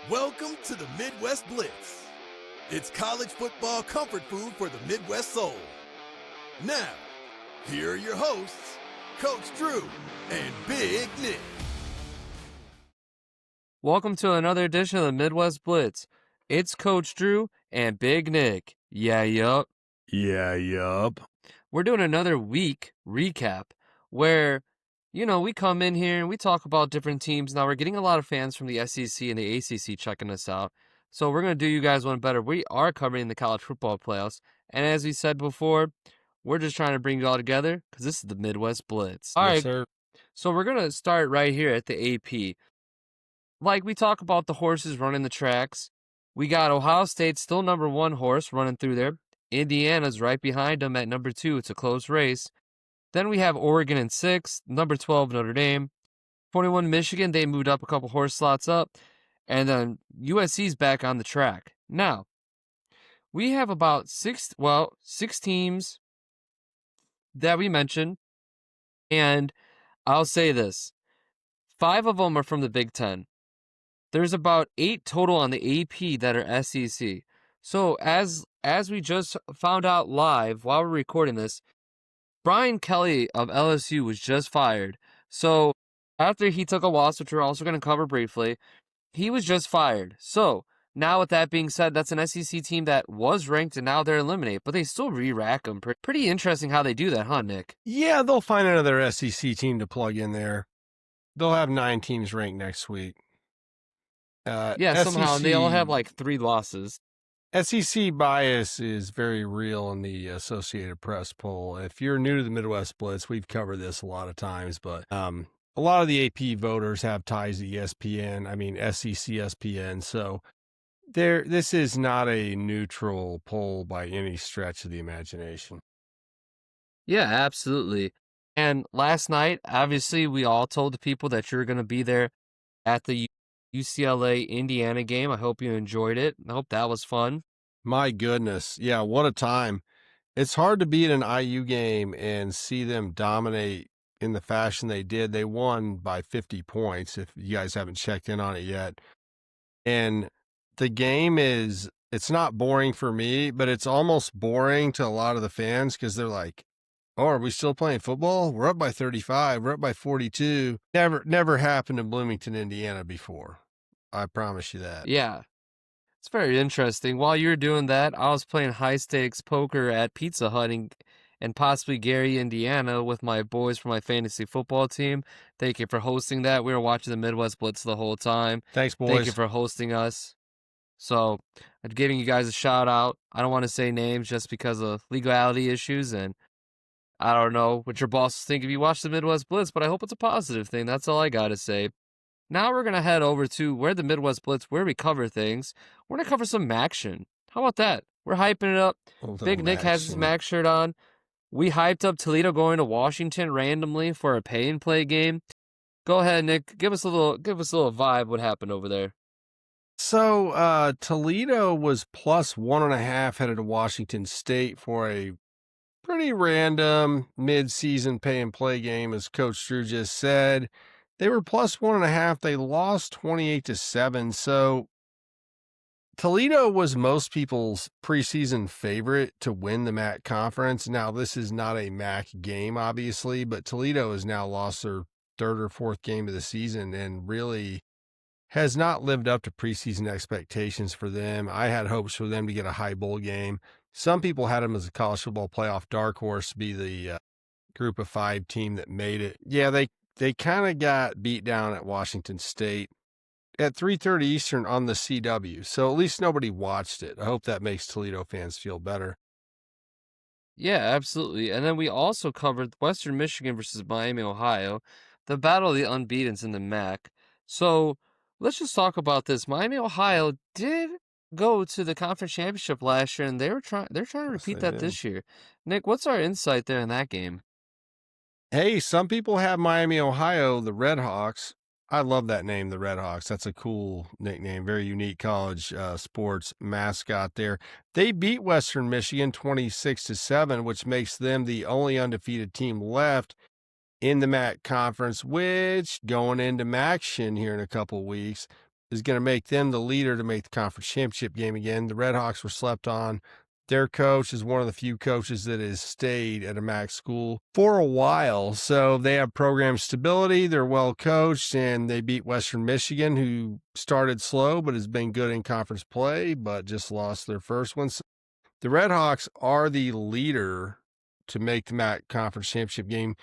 Welcome to the Midwest Blitz. It's college football comfort food for the Midwest soul. Now, here are your hosts, Coach Drew and Big Nick. Welcome to another edition of the Midwest Blitz. It's Coach Drew and Big Nick. Yeah, yup. We're doing another week recap where, we come in here and we talk about different teams. Now, we're getting a lot of fans from the SEC and the ACC checking us out. So we're going to do you guys one better. We are covering the college football playoffs. And as we said before, we're just trying to bring you all together because this is the Midwest Blitz. All right, sir. So we're going to start right here at the AP. Like we talk about the horses running the tracks. We got Ohio State still number one horse running through there. Indiana's right behind them at number 2. It's a close race. Then we have Oregon in 6th, number 12 Notre Dame. 21 Michigan, they moved up a couple horse slots up. And then USC's back on the track. Now, we have about 6 teams that we mentioned. And I'll say this. 5 of them are from the Big Ten. There's about 8 total on the AP that are SEC. So as we just found out live while we're recording this, Brian Kelly of LSU was just fired. So after he took a loss, which we're also going to cover briefly, he was just fired. So now with that being said, that's an SEC team that was ranked and now they're eliminated, but they still re-rack them. Pretty interesting how they do that, huh, Nick? Yeah, they'll find another SEC team to plug in there. They'll have 9 teams ranked next week. Somehow, and they all have like 3 losses. SEC bias is very real in the Associated Press poll. If you're new to the Midwest Blitz, we've covered this a lot of times, but a lot of the AP voters have ties to SEC ESPN, so this is not a neutral poll by any stretch of the imagination. Yeah, absolutely. And last night, obviously, we all told the people that you're going to be there at the UCLA Indiana game. I hope you enjoyed it. I hope that was fun. My goodness. Yeah, what a time. It's hard to be at an IU game and see them dominate in the fashion they did. They won by 50 points, if you guys haven't checked in on it yet. And the game it's not boring for me, but it's almost boring to a lot of the fans because they're like, oh, are we still playing football? We're up by 35. We're up by 42. Never happened in Bloomington, Indiana before. I promise you that. Yeah. It's very interesting. While you were doing that, I was playing high-stakes poker at Pizza Hut and possibly Gary, Indiana, with my boys from my fantasy football team. Thank you for hosting that. We were watching the Midwest Blitz the whole time. Thanks, boys. Thank you for hosting us. So, I'm giving you guys a shout-out. I don't want to say names just because of legality issues, and I don't know what your bosses think if you watch the Midwest Blitz, but I hope it's a positive thing. That's all I got to say. Now we're going to head over to where the Midwest Blitz, where we cover things. We're going to cover some action. How about that? We're hyping it up. Big Nick has his Mac shirt on. We hyped up Toledo going to Washington randomly for a pay-and-play game. Go ahead, Nick. Give us a little vibe what happened over there. So Toledo was plus 1.5 headed to Washington State for a pretty random mid-season pay-and-play game, as Coach Drew just said. They were plus 1.5. They lost 28-7. So Toledo was most people's preseason favorite to win the MAC conference. Now, this is not a MAC game, obviously, but Toledo has now lost their 3rd or 4th game of the season and really has not lived up to preseason expectations for them. I had hopes for them to get a high bowl game. Some people had them as a college football playoff dark horse to be the group of 5 team that made it. Yeah, they kind of got beat down at Washington State at 3:30 Eastern on the CW. So at least nobody watched it. I hope that makes Toledo fans feel better. Yeah, absolutely. And then we also covered Western Michigan versus Miami, Ohio, the battle of the unbeatens in the MAC. So let's just talk about this. Miami, Ohio did go to the conference championship last year, and they're trying to repeat that this year. Nick, what's our insight there in that game? Hey, some people have Miami, Ohio, the Red Hawks. I love that name, the Red Hawks. That's a cool nickname, very unique college sports mascot there. They beat Western Michigan 26-7, which makes them the only undefeated team left in the MAC conference, which going into MACtion here in a couple weeks is going to make them the leader to make the conference championship game again. The Redhawks were slept on. Their coach is one of the few coaches that has stayed at a MAC school for a while. So they have program stability. They're well coached, and they beat Western Michigan, who started slow but has been good in conference play, but just lost their first one. So the Redhawks are the leader to make the MAC conference championship game.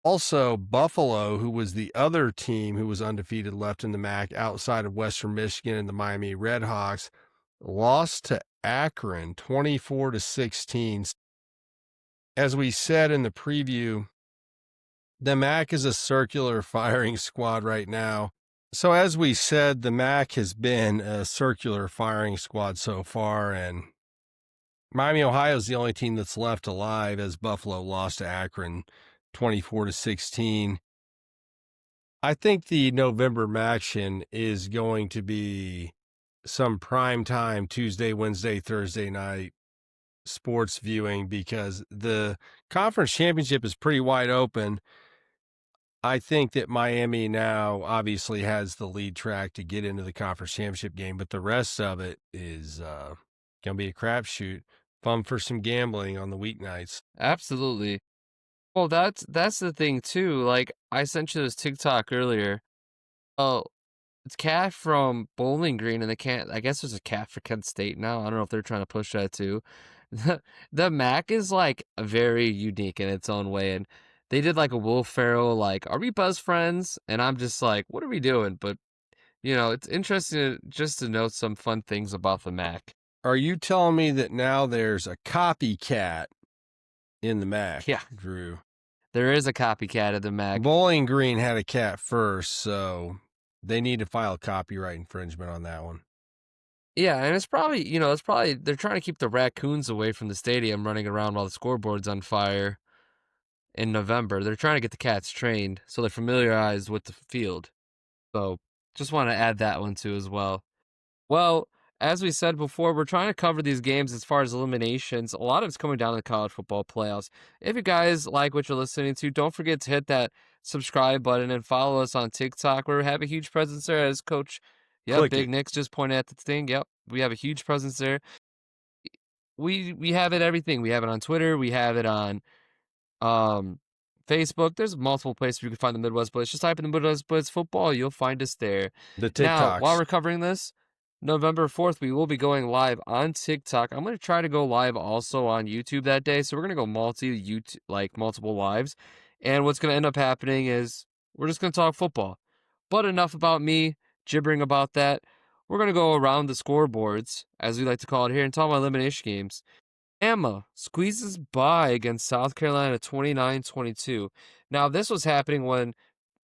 Also, Buffalo, who was the other team who was undefeated left in the MAC outside of Western Michigan and the Miami Redhawks, lost to Akron 24-16. As we said in the preview, the MAC is a circular firing squad right now. So as we said, the MAC has been a circular firing squad so far, and Miami, Ohio is the only team that's left alive as Buffalo lost to Akron 24-16. I think the November action is going to be some prime time Tuesday, Wednesday, Thursday night sports viewing because the conference championship is pretty wide open. I think that Miami now obviously has the lead track to get into the conference championship game, but the rest of it is going to be a crapshoot. Fun for some gambling on the weeknights. Absolutely. Well, that's the thing too. Like I sent you this TikTok earlier. Oh, it's Cat from Bowling Green, and I guess there's a Cat for Kent State now. I don't know if they're trying to push that too. The MAC is like very unique in its own way, and they did like a Will Ferrell, like, "Are we best friends?" And I'm just like, "What are we doing?" But it's interesting just to note some fun things about the MAC. Are you telling me that now there's a copycat in the MAC? Yeah, Drew. There is a copycat of the MAC. Bowling Green had a cat first, so they need to file copyright infringement on that one. Yeah, and it's probably they're trying to keep the raccoons away from the stadium running around while the scoreboard's on fire in November. They're trying to get the cats trained so they're familiarized with the field. So just want to add that one too as well. Well, as we said before, we're trying to cover these games as far as eliminations. A lot of it's coming down to the college football playoffs. If you guys like what you're listening to, don't forget to hit that subscribe button and follow us on TikTok. We have a huge presence there, as Coach Big Nick's just pointed at the thing. Yep, we have a huge presence there. We have it everything. We have it on Twitter. We have it on Facebook. There's multiple places you can find the Midwest Blitz. Just type in the Midwest Blitz football. You'll find us there. The TikToks. Now, while we're covering this, November 4th, we will be going live on TikTok. I'm going to try to go live also on YouTube that day. So we're going to go multiple lives. And what's going to end up happening is we're just going to talk football. But enough about me gibbering about that. We're going to go around the scoreboards, as we like to call it here, and talk about elimination games. Alabama squeezes by against South Carolina 29-22. Now, this was happening when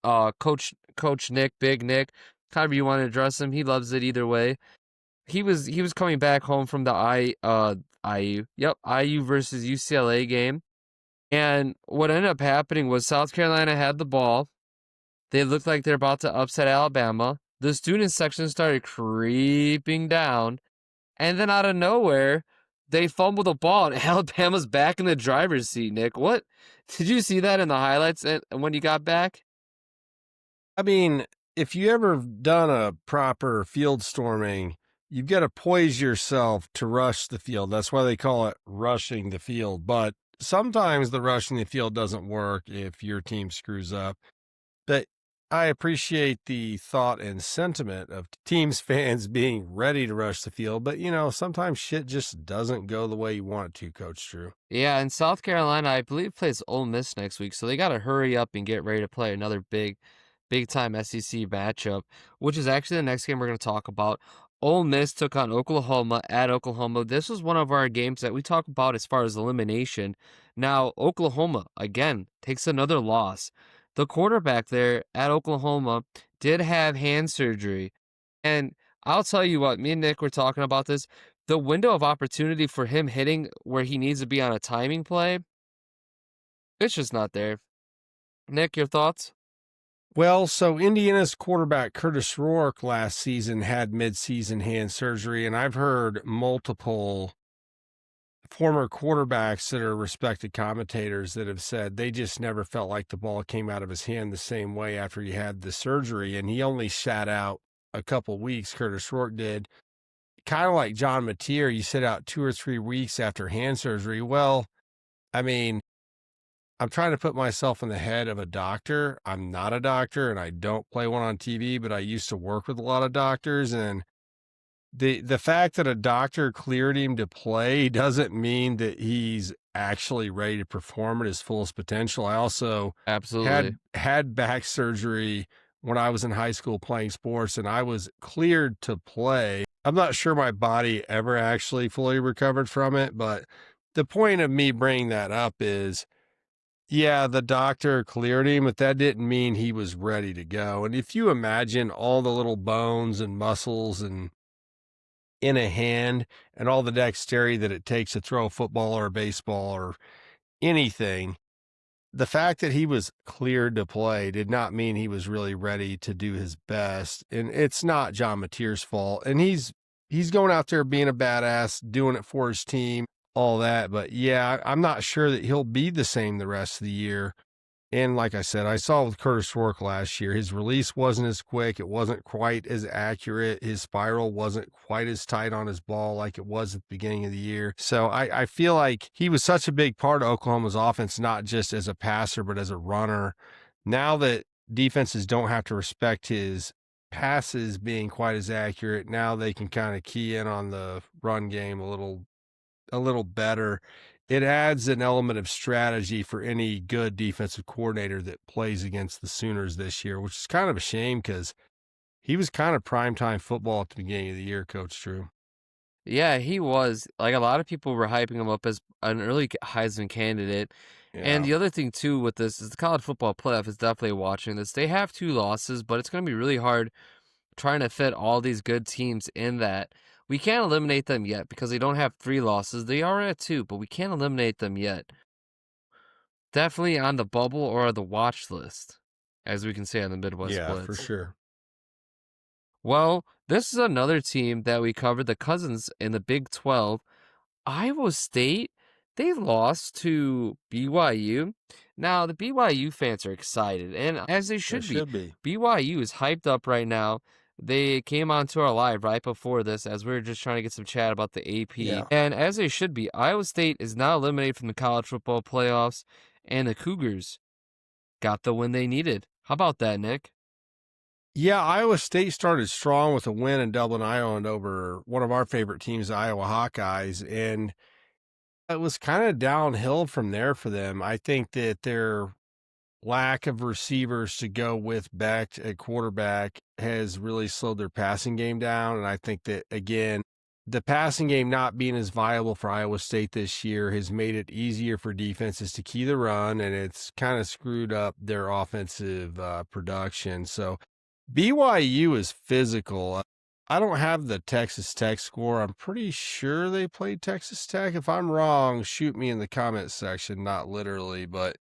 Coach Nick, Big Nick, however you want to address him, he loves it either way. He was coming back home from the IU versus UCLA game. And what ended up happening was South Carolina had the ball. They looked like they're about to upset Alabama. The student section started creeping down. And then out of nowhere, they fumbled the ball, and Alabama's back in the driver's seat, Nick. What? Did you see that in the highlights when you got back? I mean, if you ever done a proper field storming, you've got to poise yourself to rush the field. That's why they call it rushing the field. But sometimes the rushing the field doesn't work if your team screws up. But I appreciate the thought and sentiment of teams fans being ready to rush the field. But, sometimes shit just doesn't go the way you want it to, Coach Drew. Yeah, and South Carolina, I believe, plays Ole Miss next week. So they got to hurry up and get ready to play another big-time SEC matchup, which is actually the next game we're going to talk about. Ole Miss took on Oklahoma at Oklahoma. This was one of our games that we talk about as far as elimination. Now, Oklahoma, again, takes another loss. The quarterback there at Oklahoma did have hand surgery. And I'll tell you what, me and Nick were talking about this. The window of opportunity for him hitting where he needs to be on a timing play, it's just not there. Nick, your thoughts? Well, so Indiana's quarterback Curtis Rourke last season had midseason hand surgery, and I've heard multiple former quarterbacks that are respected commentators that have said they just never felt like the ball came out of his hand the same way after he had the surgery, and he only sat out a couple weeks, Curtis Rourke did. Kind of like John Mateer, you sit out 2 or 3 weeks after hand surgery. Well, I mean, I'm trying to put myself in the head of a doctor. I'm not a doctor and I don't play one on TV, but I used to work with a lot of doctors, and the fact that a doctor cleared him to play doesn't mean that he's actually ready to perform at his fullest potential. I also Absolutely. had back surgery when I was in high school playing sports, and I was cleared to play. I'm not sure my body ever actually fully recovered from it, but the point of me bringing that up is, yeah, the doctor cleared him, but that didn't mean he was ready to go. And if you imagine all the little bones and muscles and in a hand and all the dexterity that it takes to throw a football or a baseball or anything, the fact that he was cleared to play did not mean he was really ready to do his best. And it's not John Mateer's fault. And he's going out there being a badass, doing it for his team, all that. But yeah, I'm not sure that he'll be the same the rest of the year. And like I said, I saw with Curtis Rourke last year, his release wasn't as quick. It wasn't quite as accurate. His spiral wasn't quite as tight on his ball like it was at the beginning of the year. So I feel like he was such a big part of Oklahoma's offense, not just as a passer, but as a runner. Now that defenses don't have to respect his passes being quite as accurate, now they can kind of key in on the run game a little better. It adds an element of strategy for any good defensive coordinator that plays against the Sooners this year, which is kind of a shame because he was kind of primetime football at the beginning of the year, Coach Drew. Yeah, he was. Like, a lot of people were hyping him up as an early Heisman candidate. And the other thing, too, with this is the college football playoff is definitely watching this. They have 2 losses, but it's going to be really hard trying to fit all these good teams in that. We can't eliminate them yet because they don't have 3 losses. They are at 2, but we can't eliminate them yet. Definitely on the bubble or the watch list, as we can say on the Midwest Blitz. For sure. Well, this is another team that we covered, the Cousins in the Big 12. Iowa State, they lost to BYU. Now, the BYU fans are excited, and as they should be. BYU is hyped up right now. They came onto our live right before this as we were just trying to get some chat about the AP. Yeah. And as they should be, Iowa State is now eliminated from the college football playoffs, and the Cougars got the win they needed. How about that, Nick? Yeah, Iowa State started strong with a win in Dublin, Ireland over one of our favorite teams, the Iowa Hawkeyes, and it was kind of downhill from there for them. I think that their lack of receivers to go with Beck at quarterback has really slowed their passing game down. And I think that, again, the passing game not being as viable for Iowa State this year has made it easier for defenses to key the run, and it's kind of screwed up their offensive production. So BYU is physical. I don't have the Texas Tech score. I'm pretty sure they played Texas Tech. If I'm wrong, shoot me in the comment section, not literally, but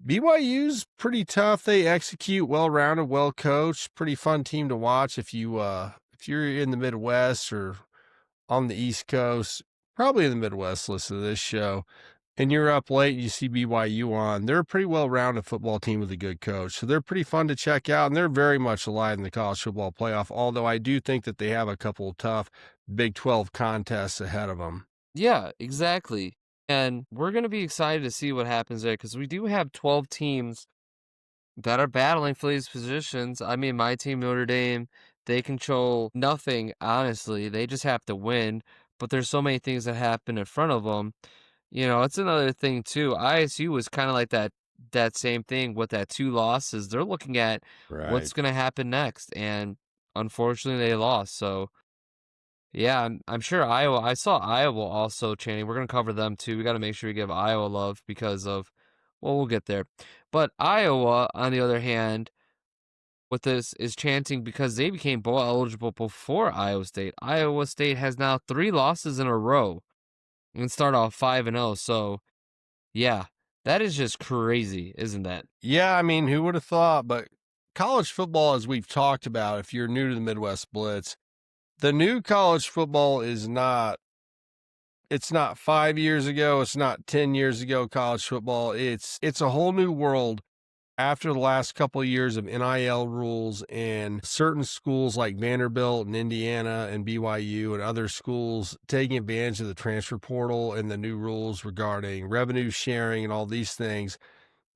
BYU's pretty tough. They execute, well-rounded, well-coached, pretty fun team to watch if you're in the Midwest or on the East Coast, probably in the Midwest, listen to this show, and you're up late and you see BYU on. They're a pretty well-rounded football team with a good coach, so they're pretty fun to check out, and they're very much alive in the college football playoff, although I do think that they have a couple of tough Big 12 contests ahead of them. Yeah, exactly. And we're going to be excited to see what happens there because we do have 12 teams that are battling for these positions. I mean, my team, Notre Dame, they control nothing, honestly. They just have to win. But there's so many things that happen in front of them. You know, it's another thing, too. ISU was kind of like that same thing with that 2 losses. They're looking at what's going to happen next. And unfortunately, they lost. So, yeah, I'm sure Iowa. I saw Iowa also chanting. We're going to cover them too. We got to make sure we give Iowa love because of, well, we'll get there. But Iowa, on the other hand, with this is chanting because they became bowl eligible before Iowa State. Iowa State has now 3 losses in a row and start off 5-0. So, yeah, that is just crazy, isn't that? Yeah, I mean, who would have thought? But college football, as we've talked about, if you're new to the Midwest Blitz, the new college football is not, it's not 5 years ago. It's not 10 years ago college football. It's a whole new world after the last couple of years of NIL rules and certain schools like Vanderbilt and Indiana and BYU and other schools taking advantage of the transfer portal and the new rules regarding revenue sharing and all these things,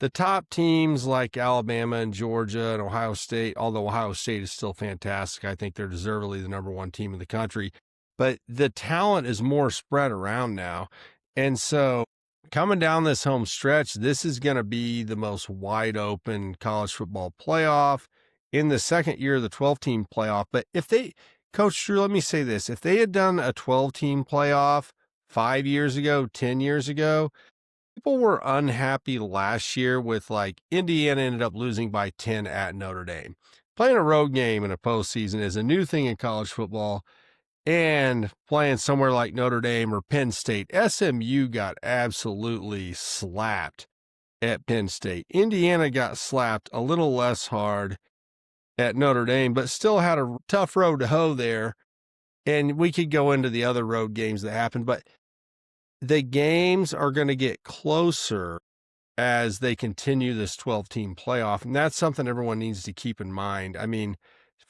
the top teams like Alabama and Georgia and Ohio State, although Ohio State is still fantastic, I think they're deservedly the number one team in the country, but the talent is more spread around now. And so coming down this home stretch, this is going to be the most wide open college football playoff in the second year of the 12-team playoff. But Coach Drew, let me say this. If they had done a 12-team playoff 5 years ago, 10 years ago, people were unhappy last year with like Indiana ended up losing by 10 at Notre Dame. Playing a road game in a postseason is a new thing in college football. And playing somewhere like Notre Dame or Penn State, SMU got absolutely slapped at Penn State. Indiana got slapped a little less hard at Notre Dame, but still had a tough road to hoe there. And we could go into the other road games that happened, but the games are going to get closer as they continue this 12-team playoff. And that's something everyone needs to keep in mind. I mean,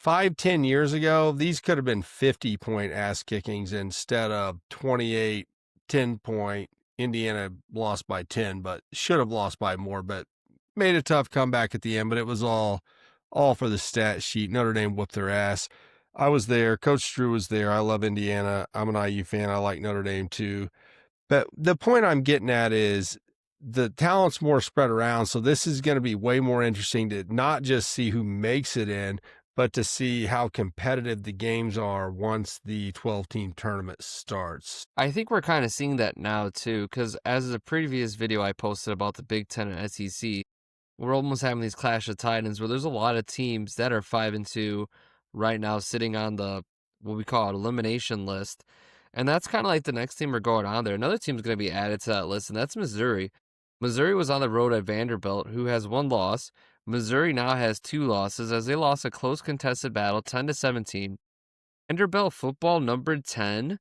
5-10 years ago, these could have been 50-point ass kickings instead of 28, 10-point. Indiana lost by 10, but should have lost by more, but made a tough comeback at the end, but it was all for the stat sheet. Notre Dame whooped their ass. I was there. Coach Drew was there. I love Indiana. I'm an IU fan. I like Notre Dame too. But the point I'm getting at is the talent's more spread around, so this is going to be way more interesting to not just see who makes it in, but to see how competitive the games are once the 12-team tournament starts. I think we're kind of seeing that now, too, because as the previous video I posted about the Big Ten and SEC, we're almost having these Clash of Titans where there's a lot of teams that are 5-2 right now sitting on the, what we call it, elimination list. And that's kind of like the next team we're going on there. Another team's going to be added to that list, and that's Missouri. Missouri was on the road at Vanderbilt, who has one loss. Missouri now has 2 losses as they lost a close contested battle, 10-17. Vanderbilt football numbered 10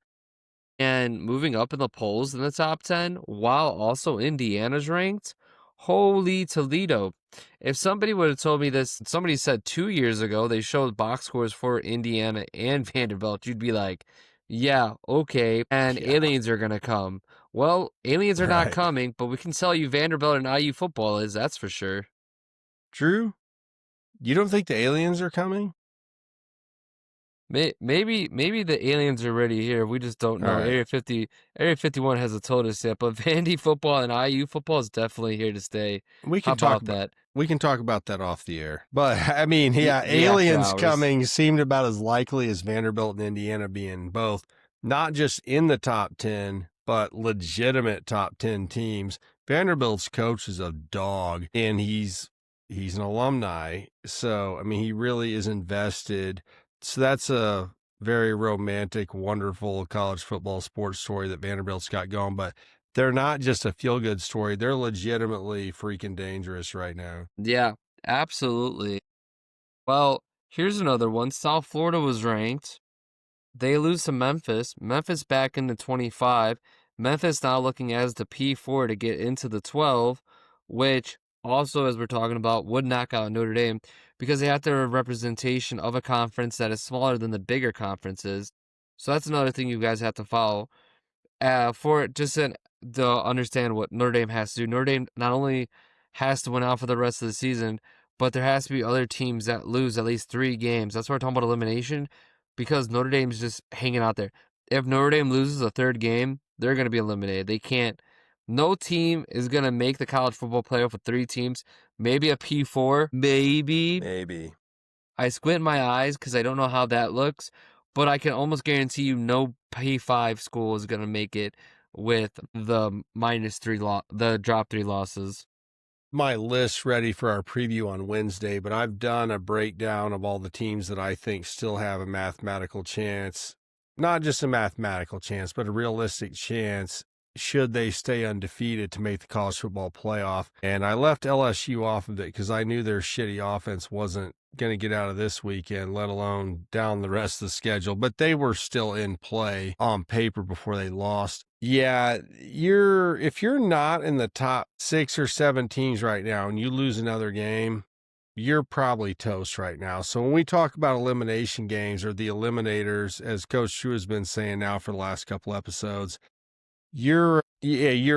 and moving up in the polls in the top 10, while also Indiana's ranked. Holy Toledo. If somebody would have told me this, somebody said 2 years ago they showed box scores for Indiana and Vanderbilt, you'd be like, yeah, okay, and aliens are going to come. Well, aliens are not coming, but we can tell you Vanderbilt and IU football is, that's for sure. Drew, you don't think the aliens are coming? Maybe the aliens are already here. We just don't know. Right. Area 51 hasn't told us yet, but Vandy football and IU football is definitely here to stay. We can talk about that. We can talk about that off the air. But I mean, yeah, aliens coming seemed about as likely as Vanderbilt and Indiana being both not just in the top 10, but legitimate top 10 teams. Vanderbilt's coach is a dog, and he's an alumni. So, I mean, he really is invested. So that's a very romantic, wonderful college football sports story that Vanderbilt's got going. But they're not just a feel-good story. They're legitimately freaking dangerous right now. Yeah, absolutely. Well, here's another one. South Florida was ranked. They lose to Memphis. Memphis back into 25. Memphis now looking as the P4 to get into the 12, which also, as we're talking about, would knock out Notre Dame because they have their representation of a conference that is smaller than the bigger conferences. So that's another thing you guys have to follow. For just to understand what Notre Dame has to do. Notre Dame not only has to win out for the rest of the season, but there has to be other teams that lose at least 3 games. That's why we're talking about elimination, because Notre Dame's just hanging out there. If Notre Dame loses a 3rd game, they're going to be eliminated. They can't. No team is going to make the college football playoff with 3 teams. Maybe a P4. Maybe. I squint my eyes because I don't know how that looks, but I can almost guarantee you no P5 school is going to make it with the the drop 3 losses. My list ready for our preview on Wednesday, but I've done a breakdown of all the teams that I think still have a mathematical chance. Not just a mathematical chance, but a realistic chance should they stay undefeated to make the college football playoff. And I left LSU off of it because I knew their shitty offense wasn't going to get out of this weekend, let alone down the rest of the schedule. But they were still in play on paper before they lost. Yeah, if you're not in the top 6 or 7 teams right now and you lose another game, you're probably toast right now. So when we talk about elimination games or the eliminators, as Coach Drew has been saying now for the last couple episodes, you're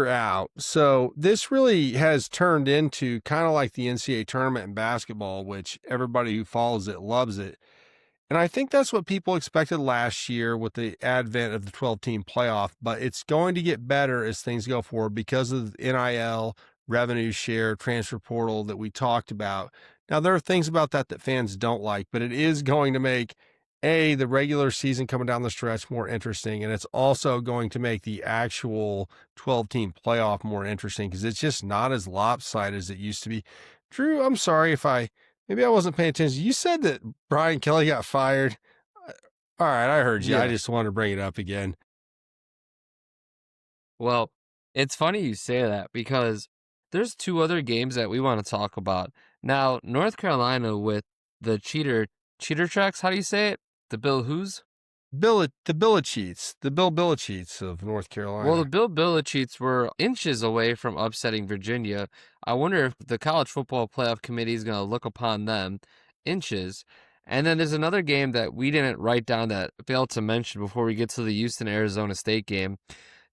out. So this really has turned into kind of like the NCAA tournament in basketball, which everybody who follows it loves it. And I think that's what people expected last year with the advent of the 12-team playoff, but it's going to get better as things go forward because of NIL, revenue share, transfer portal that we talked about. Now, there are things about that fans don't like, but it is going to make the regular season coming down the stretch more interesting, and it's also going to make the actual 12-team playoff more interesting because it's just not as lopsided as it used to be. Drew, I'm sorry if maybe I wasn't paying attention. You said that Brian Kelly got fired. All right, I heard you. Yeah. I just wanted to bring it up again. Well, it's funny you say that because there's 2 other games that we want to talk about. Now, North Carolina with the cheater tracks, how do you say it? The Bill who's? The Bill Belichick's of North Carolina. Well, the Bill Belichick's were inches away from upsetting Virginia. I wonder if the College Football Playoff Committee is going to look upon them inches. And then there's another game that we didn't write down that I failed to mention before we get to the Houston-Arizona State game.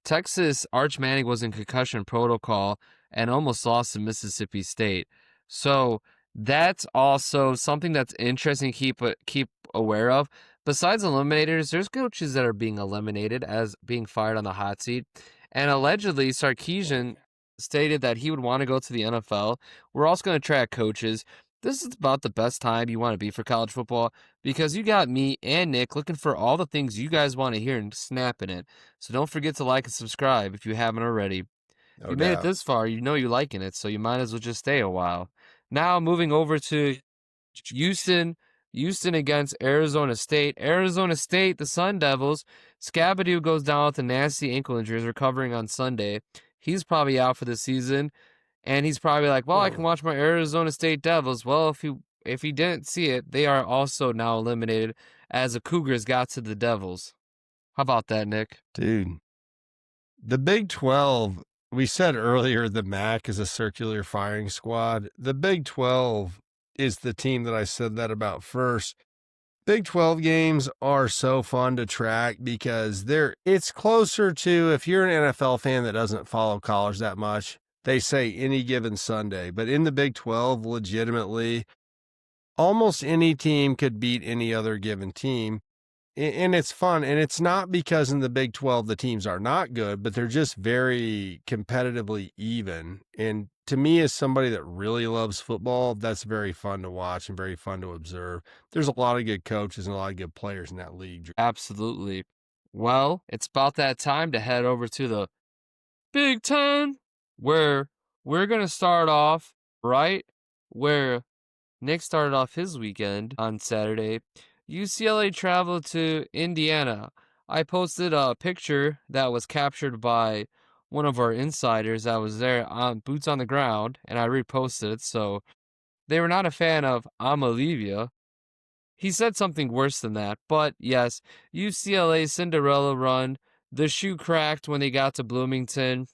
Texas, Arch Manning was in concussion protocol and almost lost to Mississippi State. So that's also something that's interesting to keep aware of. Besides eliminators, there's coaches that are being eliminated as being fired on the hot seat. And allegedly, Sarkisian stated that he would want to go to the NFL. We're also going to track coaches. This is about the best time you want to be for college football because you got me and Nick looking for all the things you guys want to hear and snapping it. So don't forget to like and subscribe if you haven't already. If you made it this far, you know you're liking it, so you might as well just stay a while. Now moving over to Houston against Arizona State. Arizona State, the Sun Devils. Scabadoo goes down with a nasty ankle injury, is recovering on Sunday. He's probably out for the season. And he's probably like, well, I can watch my Arizona State Devils. Well, if he didn't see it, they are also now eliminated as the Cougars got to the Devils. How about that, Nick? Dude, the Big 12, we said earlier the MAC is a circular firing squad. The Big 12 is the team that I said that about first. Big 12 games are so fun to track because it's closer to, if you're an NFL fan that doesn't follow college that much, they say any given Sunday. But in the Big 12, legitimately, almost any team could beat any other given team. And it's fun. And it's not because in the Big 12 the teams are not good, but they're just very competitively even. And to me, as somebody that really loves football, that's very fun to watch and very fun to observe. There's a lot of good coaches and a lot of good players in that league. Absolutely. Well, it's about that time to head over to the Big Ten, where we're going to start off right where Nick started off his weekend on Saturday. UCLA traveled to Indiana. I posted a picture that was captured by one of our insiders that was there on boots on the ground, and I reposted it, so they were not a fan of Amalivia. He said something worse than that, but yes, UCLA's Cinderella run, the shoe cracked when they got to Bloomington.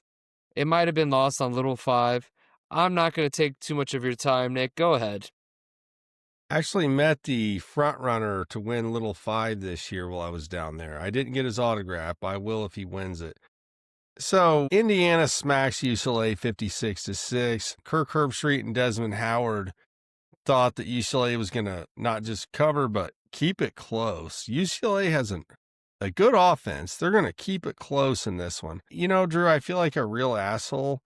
It might have been lost on Little 5. I'm not going to take too much of your time, Nick. Go ahead. Actually met the front runner to win Little 5 this year while I was down there. I didn't get his autograph, but I will if he wins it. So Indiana smacks UCLA 56-6. Kirk Herbstreit and Desmond Howard thought that UCLA was going to not just cover, but keep it close. UCLA has a good offense. They're going to keep it close in this one. You know, Drew, I feel like a real asshole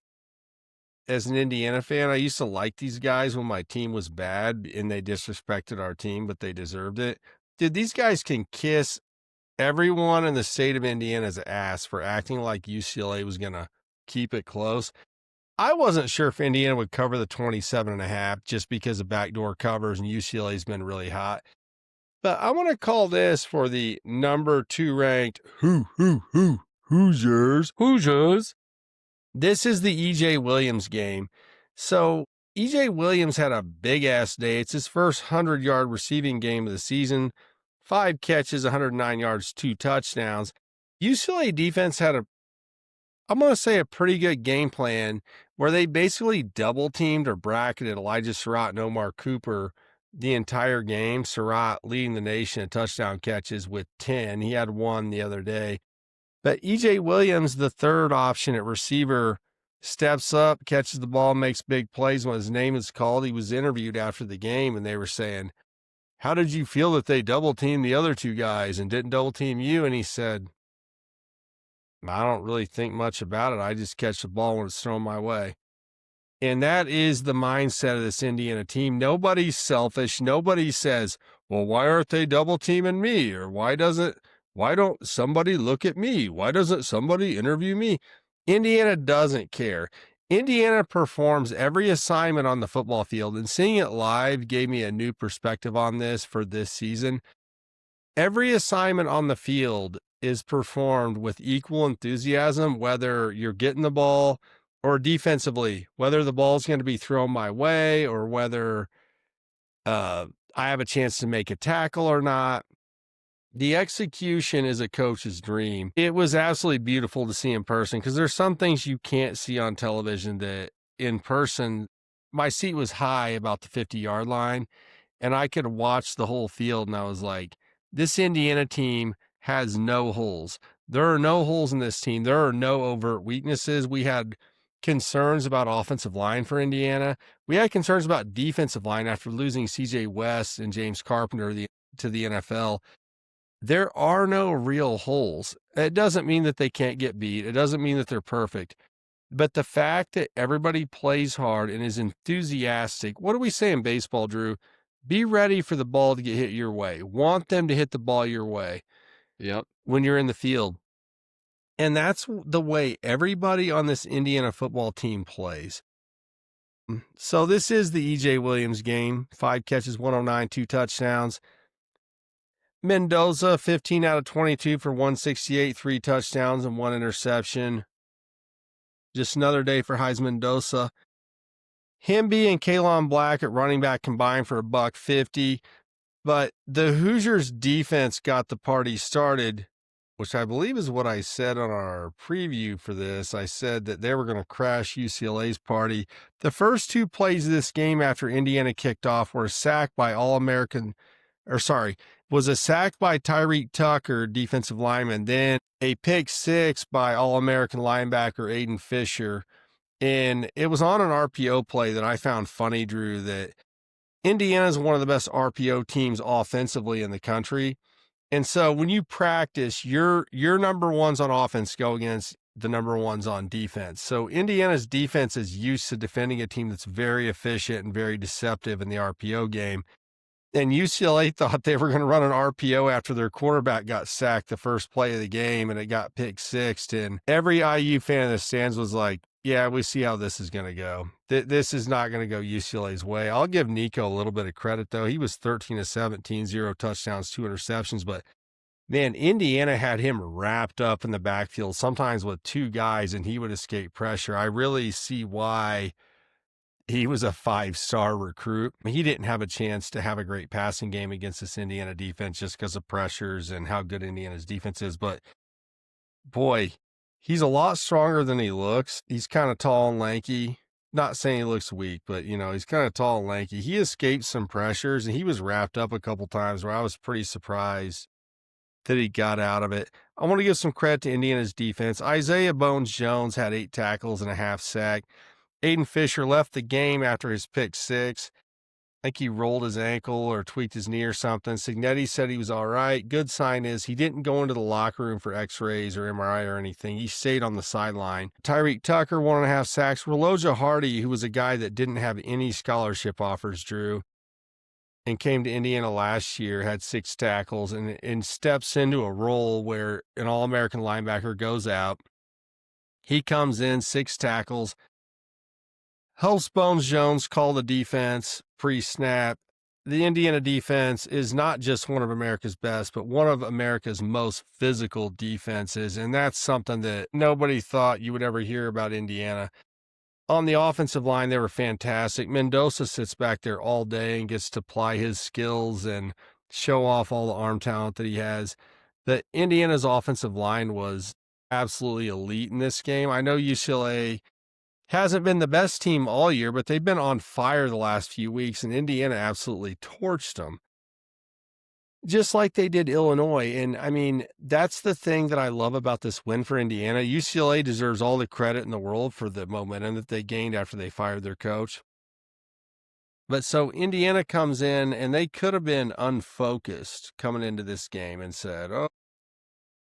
as an Indiana fan. I used to like these guys when my team was bad and they disrespected our team, but they deserved it. Dude, these guys can kiss everyone in the state of Indiana's ass for acting like UCLA was going to keep it close. I wasn't sure if Indiana would cover the 27.5 just because of backdoor covers and UCLA's been really hot. But I want to call this for the number 2 ranked Hoosiers. This is the E.J. Williams game. So EJ Williams had a big-ass day. It's his first 100-yard receiving game of the season. 5 catches, 109 yards, 2 touchdowns. UCLA defense had I'm going to say a pretty good game plan where they basically double-teamed or bracketed Elijah Surratt and Omar Cooper the entire game. Surratt leading the nation in touchdown catches with 10. He had 1 the other day. But EJ Williams, the third option at receiver, steps up, catches the ball, makes big plays. When his name is called, he was interviewed after the game, and they were saying, how did you feel that they double-teamed the other 2 guys and didn't double-team you? And he said, I don't really think much about it. I just catch the ball when it's thrown my way. And that is the mindset of this Indiana team. Nobody's selfish. Nobody says, well, why aren't they double-teaming me? Or why don't somebody look at me? Why doesn't somebody interview me? Indiana doesn't care. Indiana performs every assignment on the football field, and seeing it live gave me a new perspective on this for this season. Every assignment on the field is performed with equal enthusiasm, whether you're getting the ball or defensively, whether the ball's going to be thrown my way or whether I have a chance to make a tackle or not. The execution is a coach's dream. It was absolutely beautiful to see in person because there's some things you can't see on television that in person, my seat was high about the 50-yard line, and I could watch the whole field, and I was like, this Indiana team has no holes. There are no holes in this team. There are no overt weaknesses. We had concerns about offensive line for Indiana. We had concerns about defensive line after losing C.J. West and James Carpenter to the NFL. There are no real holes. It doesn't mean that they can't get beat. It doesn't mean that they're perfect. But the fact that everybody plays hard and is enthusiastic, what do we say in baseball, Drew? Be ready for the ball to get hit your way. Want them to hit the ball your way. Yep. When you're in the field. And that's the way everybody on this Indiana football team plays. So this is the EJ Williams game. 5 catches, 109, 2 touchdowns. Mendoza, 15 out of 22 for 168, 3 touchdowns and 1 interception. Just another day for Heisman Mendoza. Hemby and Kalon Black at running back combined for $150. But the Hoosiers defense got the party started, which I believe is what I said on our preview for this. I said that they were going to crash UCLA's party. The first 2 plays of this game after Indiana kicked off were a sack by was a sack by Tyreek Tucker, defensive lineman, then a pick 6 by All-American linebacker Aiden Fisher. And it was on an RPO play that I found funny, Drew, that Indiana is one of the best RPO teams offensively in the country. And so when you practice, your number ones on offense go against the number ones on defense. So Indiana's defense is used to defending a team that's very efficient and very deceptive in the RPO game. And UCLA thought they were going to run an RPO after their quarterback got sacked the first play of the game, and it got pick 6. And every IU fan in the stands was like, yeah, we see how this is going to go. This is not going to go UCLA's way. I'll give Nico a little bit of credit, though. He was 13 of 17, 0 touchdowns, 2 interceptions. But, man, Indiana had him wrapped up in the backfield, sometimes with 2 guys, and he would escape pressure. I really see why he was a 5-star recruit. He didn't have a chance to have a great passing game against this Indiana defense just because of pressures and how good Indiana's defense is. But, boy, he's a lot stronger than he looks. He's kind of tall and lanky. Not saying he looks weak, but, he's kind of tall and lanky. He escaped some pressures, and he was wrapped up a couple times where I was pretty surprised that he got out of it. I want to give some credit to Indiana's defense. Isaiah Bones-Jones had 8 tackles and a half sack. Aiden Fisher left the game after his pick 6. I think he rolled his ankle or tweaked his knee or something. Signetti said he was all right. Good sign is he didn't go into the locker room for x-rays or MRI or anything. He stayed on the sideline. Tyreek Tucker, 1.5 sacks. Reloja Hardy, who was a guy that didn't have any scholarship offers, Drew, and came to Indiana last year, had 6 tackles and steps into a role where an All-American linebacker goes out. He comes in, 6 tackles. Helps Bones-Jones call the defense pre-snap. The Indiana defense is not just one of America's best, but one of America's most physical defenses, and that's something that nobody thought you would ever hear about Indiana. On the offensive line, they were fantastic. Mendoza sits back there all day and gets to ply his skills and show off all the arm talent that he has. The Indiana's offensive line was absolutely elite in this game. I know UCLA hasn't been the best team all year, but they've been on fire the last few weeks, and Indiana absolutely torched them, just like they did Illinois. And I mean, that's the thing that I love about this win for Indiana. UCLA deserves all the credit in the world for the momentum that they gained after they fired their coach. But so Indiana comes in, and they could have been unfocused coming into this game and said, oh,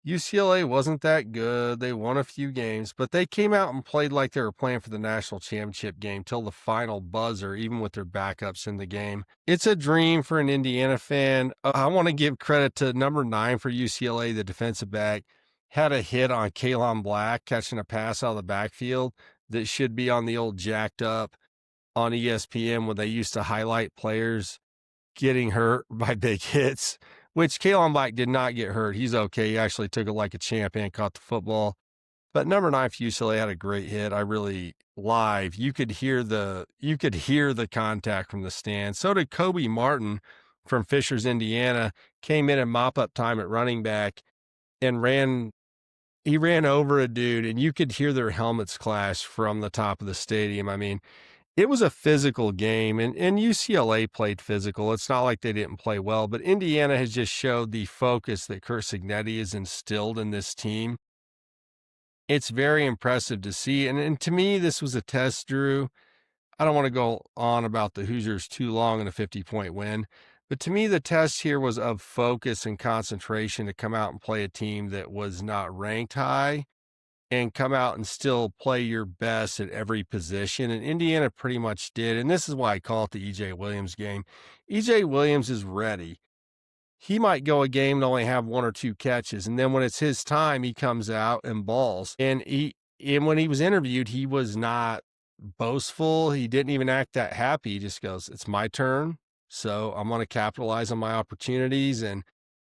UCLA wasn't that good. They won a few games, but they came out and played like they were playing for the national championship game till the final buzzer, even with their backups in the game. It's a dream for an Indiana fan. I want to give credit to number 9 for UCLA, the defensive back, had a hit on Kalon Black, catching a pass out of the backfield that should be on the old Jacked Up on ESPN when they used to highlight players getting hurt by big hits, which Kalon Black did not get hurt. He's okay. He actually took it like a champ and caught the football. But number 9 for UCLA had a great hit. I really live. You could hear the contact from the stand. So did Kobe Martin from Fishers, Indiana, came in mop-up time at running back and ran over a dude, and you could hear their helmets clash from the top of the stadium. I mean, it was a physical game, and UCLA played physical. It's not like they didn't play well, but Indiana has just showed the focus that Curt Cignetti has instilled in this team. It's very impressive to see, and to me, this was a test, Drew. I don't want to go on about the Hoosiers too long in a 50-point win, but to me, the test here was of focus and concentration to come out and play a team that was not ranked high, and come out and still play your best at every position. And Indiana pretty much did. And this is why I call it the E.J. Williams game. E.J. Williams is ready. He might go a game and only have 1 or 2 catches. And then when it's his time, he comes out and balls. And when he was interviewed, he was not boastful. He didn't even act that happy. He just goes, it's my turn. So I'm going to capitalize on my opportunities. And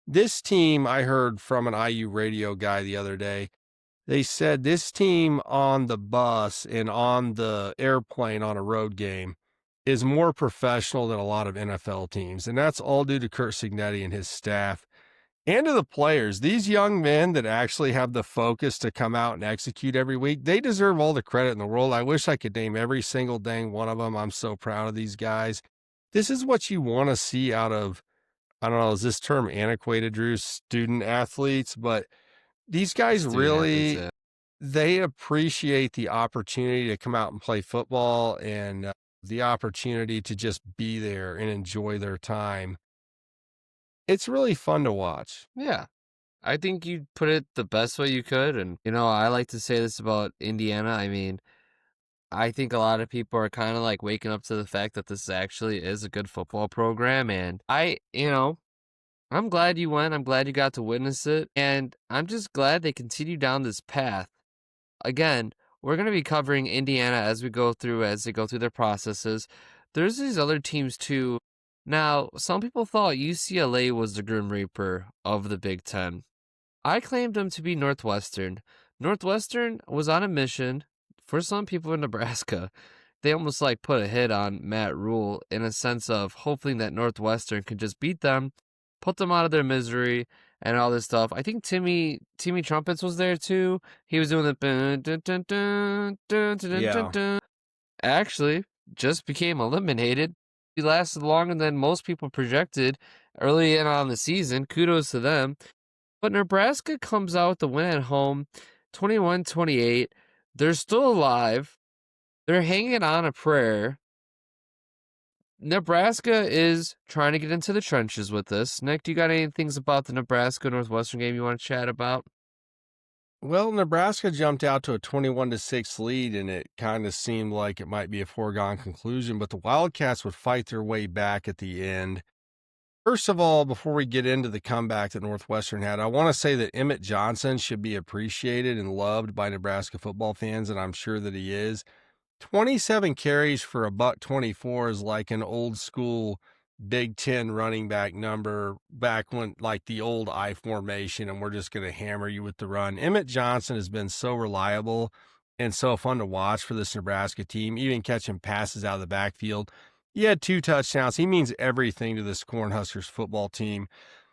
this team, I heard from an IU radio guy the other day, they said this team on the bus and on the airplane on a road game is more professional than a lot of NFL teams. And that's all due to Curt Cignetti and his staff and to the players. These young men that actually have the focus to come out and execute every week, they deserve all the credit in the world. I wish I could name every single dang one of them. I'm so proud of these guys. This is what you want to see out of, I don't know, is this term antiquated, Drew? Student athletes, but these guys really, they appreciate the opportunity to come out and play football and the opportunity to just be there and enjoy their time. It's really fun to watch. Yeah. I think you put it the best way you could. And, I like to say this about Indiana. I mean, I think a lot of people are kind of like waking up to the fact that this actually is a good football program. And I'm glad you went. I'm glad you got to witness it. And I'm just glad they continue down this path. Again, we're going to be covering Indiana as they go through their processes. There's these other teams too. Now, some people thought UCLA was the Grim Reaper of the Big Ten. I claimed them to be Northwestern. Northwestern was on a mission for some people in Nebraska. They almost put a hit on Matt Rule in a sense of hoping that Northwestern could just beat them, put them out of their misery, and all this stuff. I think Timmy Trumpets was there too. He was doing the Actually, just became eliminated. He lasted longer than most people projected early in on the season. Kudos to them. But Nebraska comes out with the win at home, 21-28. They're still alive. They're hanging on a prayer. Nebraska is trying to get into the trenches with this. Nick, do you got any things about the Nebraska-Northwestern game you want to chat about? Well, Nebraska jumped out to a 21-6 lead, and it kind of seemed like it might be a foregone conclusion, but the Wildcats would fight their way back at the end. First of all, before we get into the comeback that Northwestern had, I want to say that Emmett Johnson should be appreciated and loved by Nebraska football fans, and I'm sure that he is. 27 carries for $124 is like an old school Big Ten running back number back when the old I formation, and we're just going to hammer you with the run. Emmett Johnson has been so reliable and so fun to watch for this Nebraska team, even catching passes out of the backfield. He had 2 touchdowns. He means everything to this Cornhuskers football team.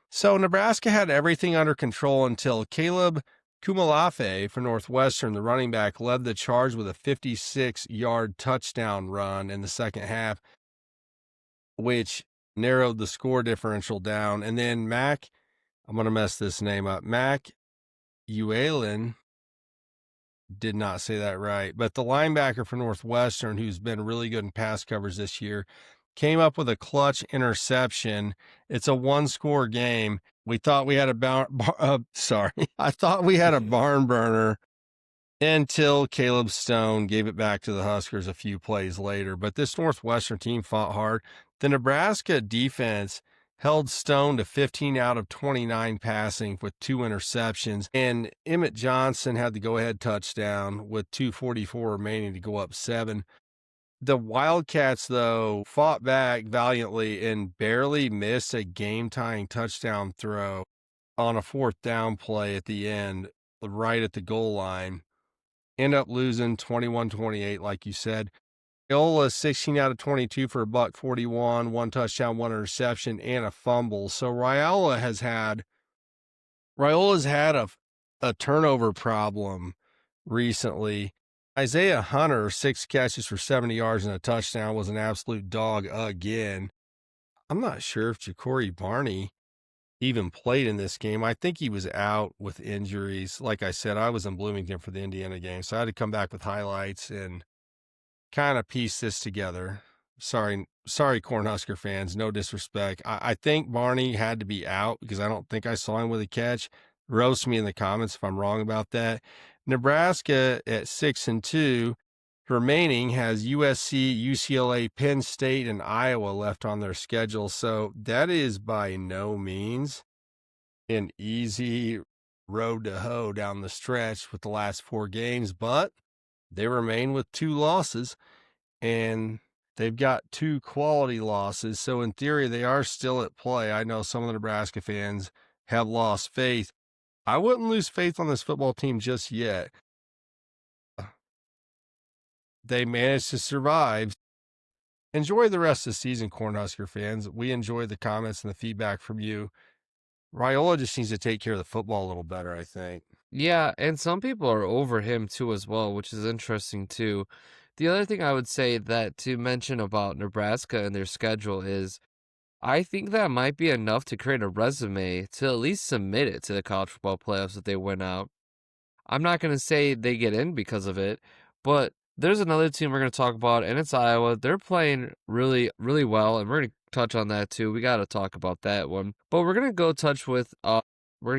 So Nebraska had everything under control until Caleb Kumalafe for Northwestern, the running back, led the charge with a 56-yard touchdown run in the second half, which narrowed the score differential down. And then I'm going to mess this name up, Mac Ualen, did not say that right, but the linebacker for Northwestern, who's been really good in pass coverage this year, came up with a clutch interception. It's a 1-score game. We thought we had I thought we had a barn burner until Caleb Stone gave it back to the Huskers a few plays later. But this Northwestern team fought hard. The Nebraska defense held Stone to 15 out of 29 passing with 2 interceptions. And Emmett Johnson had the go-ahead touchdown with 2:44 remaining to go up 7. The Wildcats, though, fought back valiantly and barely missed a game-tying touchdown throw on a 4th down play at the end, right at the goal line. End up losing 21-28, like you said. Raiola 16 out of 22 for $141, 1 touchdown, 1 interception, and a fumble. So Raiola has had a turnover problem recently. Isaiah Hunter, 6 catches for 70 yards and a touchdown, was an absolute dog again. I'm not sure if Ja'Cory Barney even played in this game. I think he was out with injuries. Like I said, I was in Bloomington for the Indiana game, so I had to come back with highlights and kind of piece this together. Sorry, Cornhusker fans, no disrespect. I think Barney had to be out because I don't think I saw him with a catch. Roast me in the comments if I'm wrong about that. Nebraska at 6-2 remaining has USC, UCLA, Penn State, and Iowa left on their schedule. So that is by no means an easy road to hoe down the stretch with the last 4 games, but they remain with 2 losses, and they've got 2 quality losses. So in theory, they are still at play. I know some of the Nebraska fans have lost faith. I wouldn't lose faith on this football team just yet. They managed to survive. Enjoy the rest of the season, Cornhusker fans. We enjoy the comments and the feedback from you. Raiola just needs to take care of the football a little better, I think. Yeah, and some people are over him too as well, which is interesting too. The other thing I would say that to mention about Nebraska and their schedule is I think that might be enough to create a resume to at least submit it to the college football playoffs if they win out. I'm not going to say they get in because of it, but there's another team we're going to talk about, and it's Iowa. They're playing really, really well, and we're going to touch on that too. We got to talk about that one. But we're going to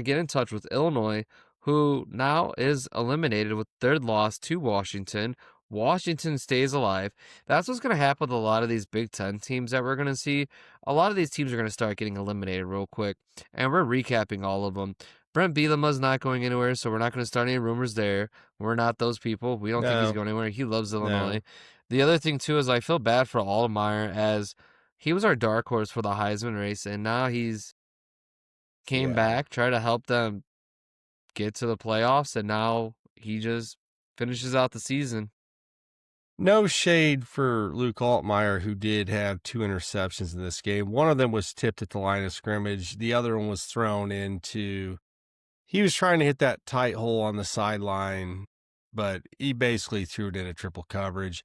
get in touch with Illinois, who now is eliminated with their loss to Washington. Washington stays alive. That's what's going to happen with a lot of these Big Ten teams that we're going to see. A lot of these teams are going to start getting eliminated real quick, and we're recapping all of them. Brent Bielema's not going anywhere, so we're not going to start any rumors there. We're not those people. We don't think he's going anywhere. He loves Illinois. No. The other thing, too, is I feel bad for Altmaier, as he was our dark horse for the Heisman race, and now he's came back, tried to help them get to the playoffs, and now he just finishes out the season. No shade for Luke Altmaier, who did have 2 interceptions in this game. One of them was tipped at the line of scrimmage. The other one was thrown into... He was trying to hit that tight hole on the sideline, but he basically threw it in a triple coverage.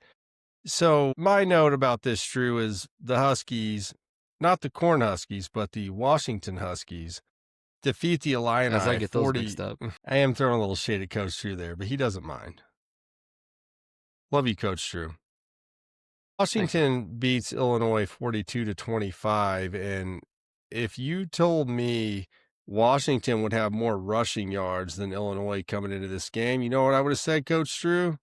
So my note about this, Drew, is the Huskies, not the Cornhuskies, but the Washington Huskies, defeat the Illini. As I get those mixed up. I am throwing a little shade at Coach Drew there, but he doesn't mind. Love you, Coach Drew. Washington beats Illinois 42-25, and if you told me Washington would have more rushing yards than Illinois coming into this game, you know what I would have said, Coach Drew?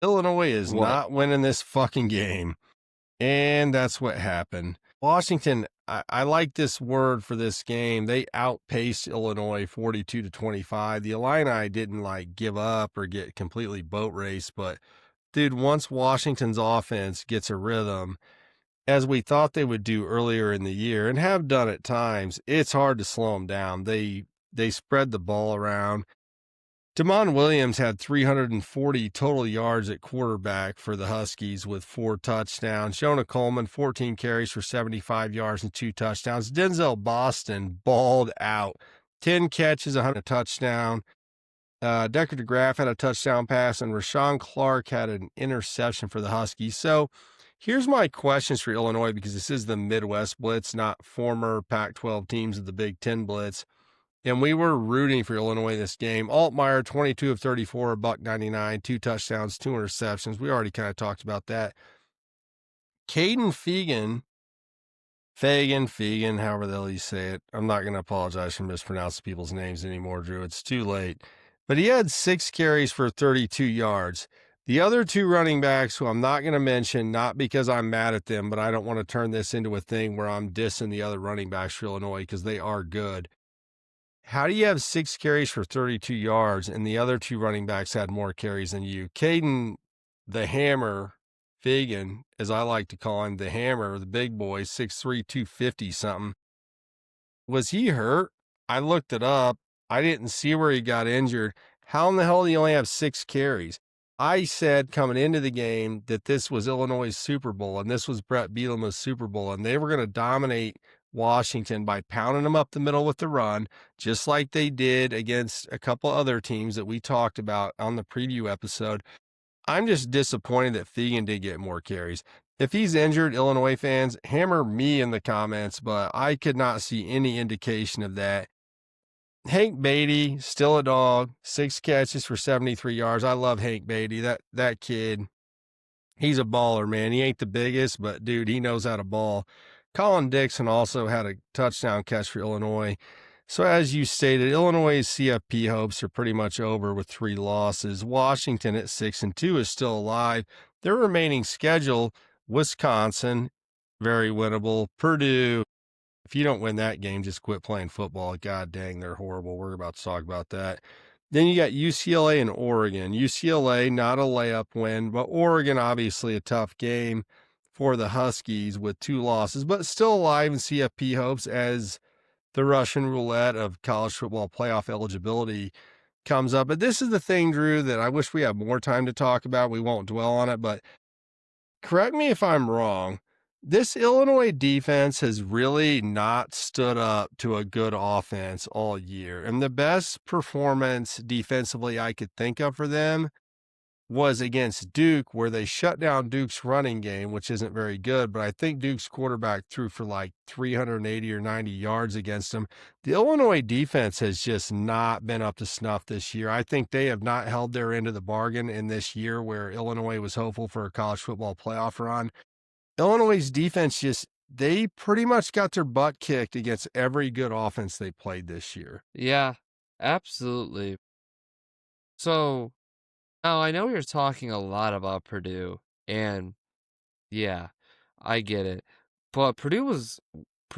Illinois is not winning this fucking game. And that's what happened. Washington, I like this word for this game. They outpaced Illinois 42-25. The Illini didn't give up or get completely boat raced, but dude, once Washington's offense gets a rhythm, as we thought they would do earlier in the year and have done at times, it's hard to slow them down. They spread the ball around. Damon Williams had 340 total yards at quarterback for the Huskies with 4 touchdowns. Jonah Coleman, 14 carries for 75 yards and 2 touchdowns. Denzel Boston balled out. 10 catches, 100 touchdown. Decker DeGraff had a touchdown pass, and Rashawn Clark had an interception for the Huskies. So here's my questions for Illinois, because this is the Midwest Blitz, not former Pac-12 teams of the Big Ten Blitz. And we were rooting for Illinois in this game. Altmaier, 22 of 34, $199, 2 touchdowns, 2 interceptions. We already kind of talked about that. Caden Feagin, however the hell you say it. I'm not going to apologize for mispronouncing people's names anymore, Drew. It's too late. But he had 6 carries for 32 yards. The other 2 running backs, who I'm not going to mention, not because I'm mad at them, but I don't want to turn this into a thing where I'm dissing the other running backs for Illinois, because they are good. How do you have 6 carries for 32 yards and the other 2 running backs had more carries than you? Caden, the Hammer, Feagin, as I like to call him, the Hammer, the big boy, 6'3", 250 something. Was he hurt? I looked it up. I didn't see where he got injured. How in the hell do you only have 6 carries? I said coming into the game that this was Illinois' Super Bowl, and this was Brett Bielema's Super Bowl, and they were going to dominate Washington by pounding them up the middle with the run, just like they did against a couple other teams that we talked about on the preview episode. I'm just disappointed that Feagin did get more carries. If he's injured, Illinois fans, hammer me in the comments, but I could not see any indication of that. Hank Beatty, still a dog, 6 catches for 73 yards. I love Hank Beatty. That kid, he's a baller, man. He ain't the biggest, but dude, he knows how to ball. Colin Dixon also had a touchdown catch for Illinois. So as you stated, Illinois' CFP hopes are pretty much over with 3 losses. Washington at 6-2 is still alive. Their remaining schedule, Wisconsin, very winnable. Purdue, if you don't win that game, just quit playing football. God dang, they're horrible. We're about to talk about that. Then you got UCLA and Oregon. UCLA, not a layup win, but Oregon, obviously a tough game for the Huskies with 2 losses, but still alive in CFP hopes as the Russian roulette of college football playoff eligibility comes up. But this is the thing, Drew, that I wish we had more time to talk about. We won't dwell on it, but correct me if I'm wrong. This Illinois defense has really not stood up to a good offense all year. And the best performance defensively I could think of for them was against Duke, where they shut down Duke's running game, which isn't very good, but I think Duke's quarterback threw for like 380 or 90 yards against them. The Illinois defense has just not been up to snuff this year. I think they have not held their end of the bargain in this year where Illinois was hopeful for a college football playoff run. Illinois' defense they pretty much got their butt kicked against every good offense they played this year. Yeah, absolutely. So, now, I know you're talking a lot about Purdue, and yeah, I get it. But Purdue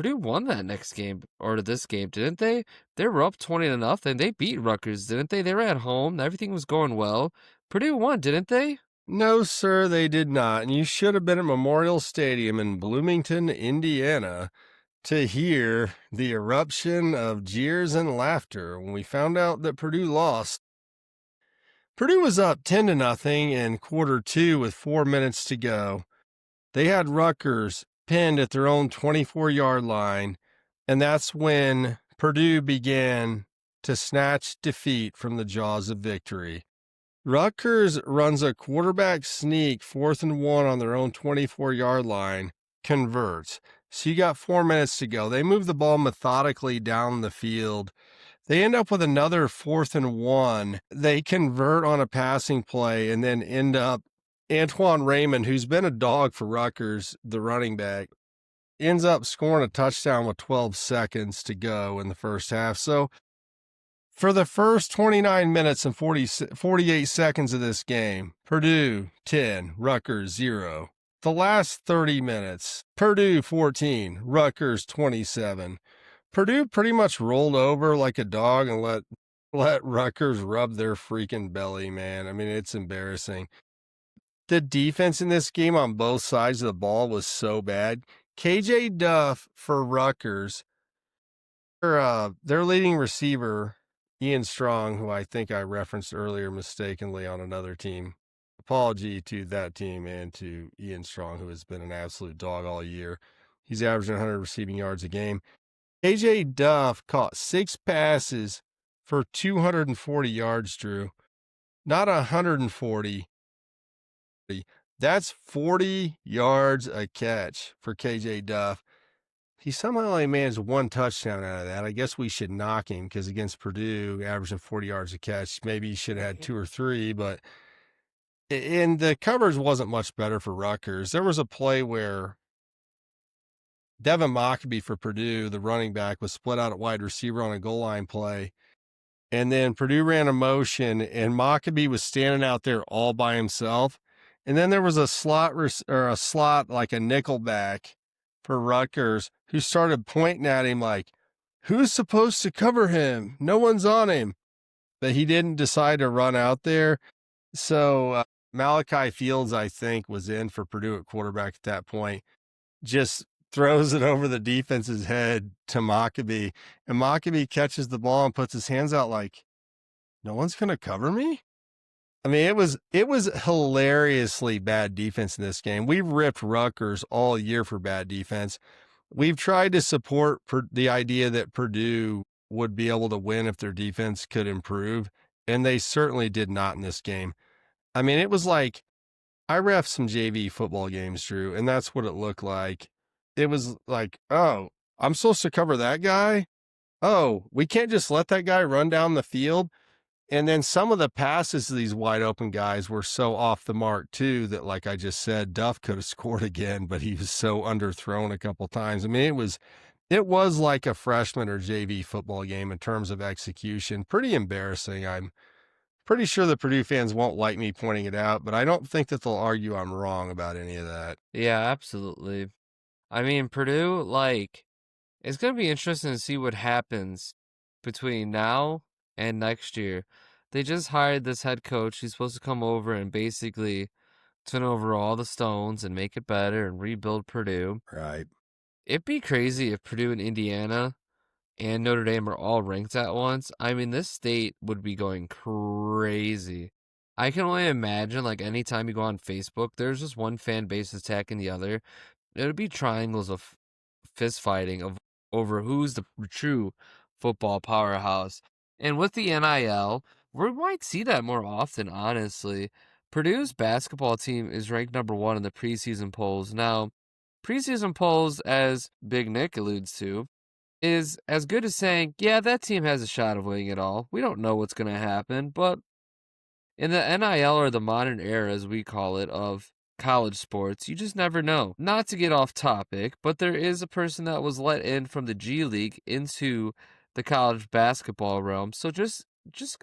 won that next game, or this game, didn't they? They were up 20-0. They beat Rutgers, didn't they? They were at home. Everything was going well. Purdue won, didn't they? No, sir, they did not. And you should have been at Memorial Stadium in Bloomington, Indiana, to hear the eruption of jeers and laughter when we found out that Purdue lost. Purdue was up 10-0 in quarter 2 with 4 minutes to go. They had Rutgers pinned at their own 24-yard line, and that's when Purdue began to snatch defeat from the jaws of victory. Rutgers runs a quarterback sneak, 4th and 1 on their own 24-yard line, converts. So you got 4 minutes to go. They move the ball methodically down the field. They end up with another 4th and 1. They convert on a passing play and then end up Antoine Raymond, who's been a dog for Rutgers, the running back, ends up scoring a touchdown with 12 seconds to go in the first half. So for the first 29 minutes and 48 seconds of this game, Purdue 10, Rutgers 0. The last 30 minutes, Purdue 14, Rutgers 27. Purdue pretty much rolled over like a dog and let Rutgers rub their freaking belly, man. I mean, it's embarrassing. The defense in this game on both sides of the ball was so bad. KJ Duff for Rutgers, their leading receiver, Ian Strong, who I think I referenced earlier mistakenly on another team. Apology to that team and to Ian Strong, who has been an absolute dog all year. He's averaging 100 receiving yards a game. A.J. Duff caught 6 passes for 240 yards, Drew. Not 140. That's 40 yards a catch for KJ Duff. He somehow only managed 1 touchdown out of that. I guess we should knock him because against Purdue, averaging 40 yards a catch, maybe he should have had 2 or 3, but and the coverage wasn't much better for Rutgers. There was a play where Devin Mockabee for Purdue, the running back, was split out at wide receiver on a goal line play. And then Purdue ran a motion, and Mockabee was standing out there all by himself. And then there was a slot like a nickel back for Rutgers who started pointing at him like, who's supposed to cover him? No one's on him. But he didn't decide to run out there. So Malachi Fields, I think, was in for Purdue at quarterback at that point. Just throws it over the defense's head to Mockabee, and Mockabee catches the ball and puts his hands out like, no one's going to cover me? I mean, it was hilariously bad defense in this game. We've ripped Rutgers all year for bad defense. We've tried to support the idea that Purdue would be able to win if their defense could improve, and they certainly did not in this game. I mean, it was like, I ref some JV football games, Drew, and that's what it looked like. It was like, oh, I'm supposed to cover that guy? Oh, we can't just let that guy run down the field? And then some of the passes to these wide open guys were so off the mark, too, that, like I just said, Duff could have scored again, but he was so underthrown a couple times. I mean, it was like a freshman or JV football game in terms of execution. Pretty embarrassing. I'm pretty sure the Purdue fans won't like me pointing it out, but I don't think that they'll argue I'm wrong about any of that. Yeah, absolutely. I mean, Purdue, it's going to be interesting to see what happens between now and next year. They just hired this head coach. He's supposed to come over and basically turn over all the stones and make it better and rebuild Purdue. Right. It'd be crazy if Purdue and Indiana and Notre Dame are all ranked at once. I mean, this state would be going crazy. I can only imagine, anytime you go on Facebook, there's just one fan base attacking the other. It would be triangles of fist fighting over who's the true football powerhouse. And with the NIL, we might see that more often, honestly. Purdue's basketball team is ranked number 1 in the preseason polls. Now, preseason polls, as Big Nick alludes to, is as good as saying, yeah, that team has a shot of winning it all. We don't know what's going to happen, but in the NIL, or the modern era, as we call it, of college sports, you just never know. Not to get off topic, but there is a person that was let in from the G League into the college basketball realm. So just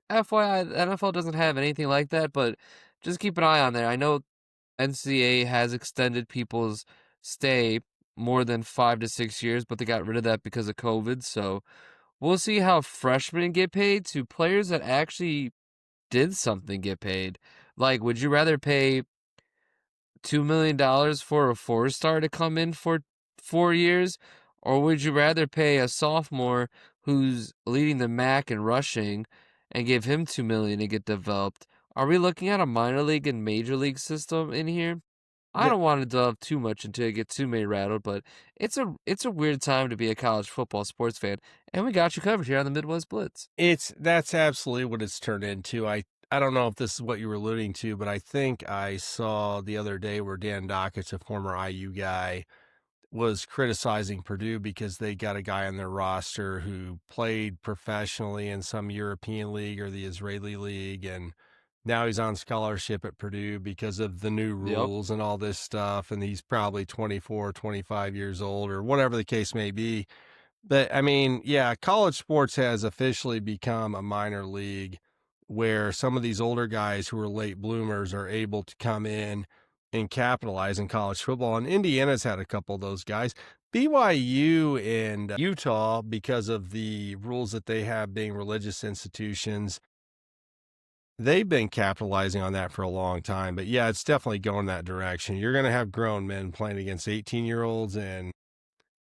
FYI, the NFL doesn't have anything like that, but just keep an eye on there. I know NCAA has extended people's stay more than 5 to 6 years, but they got rid of that because of COVID. So we'll see how freshmen get paid to players that actually did something get paid. Would you rather pay $2 million for a 4-star to come in for 4 years? Or would you rather pay a sophomore who's leading the MAC in rushing and give him $2 million to get developed? Are we looking at a minor league and major league system in here? I don't want to delve too much until I get too many rattled, but it's a weird time to be a college football sports fan, and we got you covered here on the Midwest Blitz. That's absolutely what it's turned into. I don't know if this is what you were alluding to, but I think I saw the other day where Dan Dockich, a former IU guy, was criticizing Purdue because they got a guy on their roster who played professionally in some European league or the Israeli league, and now he's on scholarship at Purdue because of the new rules and all this stuff, and he's probably 24, 25 years old or whatever the case may be. But, I mean, yeah, college sports has officially become a minor league where some of these older guys who are late bloomers are able to come in and capitalize in college football. And Indiana's had a couple of those guys. BYU and Utah, because of the rules that they have being religious institutions, they've been capitalizing on that for a long time. But yeah, it's definitely going that direction. You're going to have grown men playing against 18-year-olds, and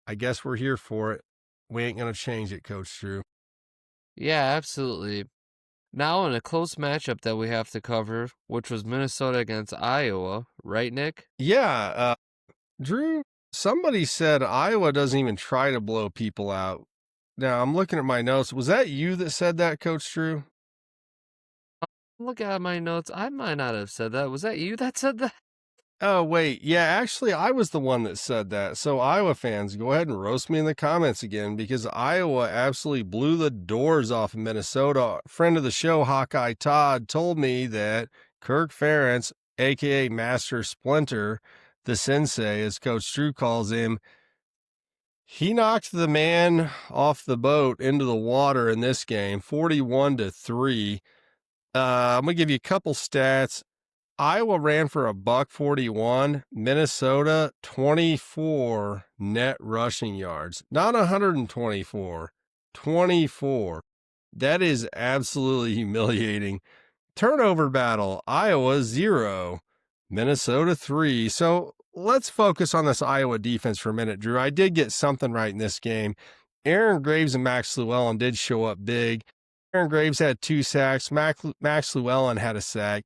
I guess we're here for it. We ain't going to change it, Coach Drew. Yeah, absolutely. Now in a close matchup that we have to cover, which was Minnesota against Iowa, right, Nick? Yeah, Drew, somebody said Iowa doesn't even try to blow people out. Now, I'm looking at my notes. Was that you that said that, Coach Drew? Look at my notes. I might not have said that. Was that you that said that? Oh, wait. Yeah, actually, I was the one that said that. So, Iowa fans, go ahead and roast me in the comments again because Iowa absolutely blew the doors off of Minnesota. Friend of the show, Hawkeye Todd, told me that Kirk Ferentz, a.k.a. Master Splinter, the sensei, as Coach Drew calls him, he knocked the man off the boat into the water in this game, 41-3. I'm going to give you a couple stats. Iowa ran for a $141, Minnesota 24 net rushing yards, not 124, 24. That is absolutely humiliating. Turnover battle, Iowa 0, Minnesota 3. So let's focus on this Iowa defense for a minute, Drew. I did get something right in this game. Aaron Graves and Max Llewellyn did show up big. Aaron Graves had 2 sacks. Max Llewellyn had a sack.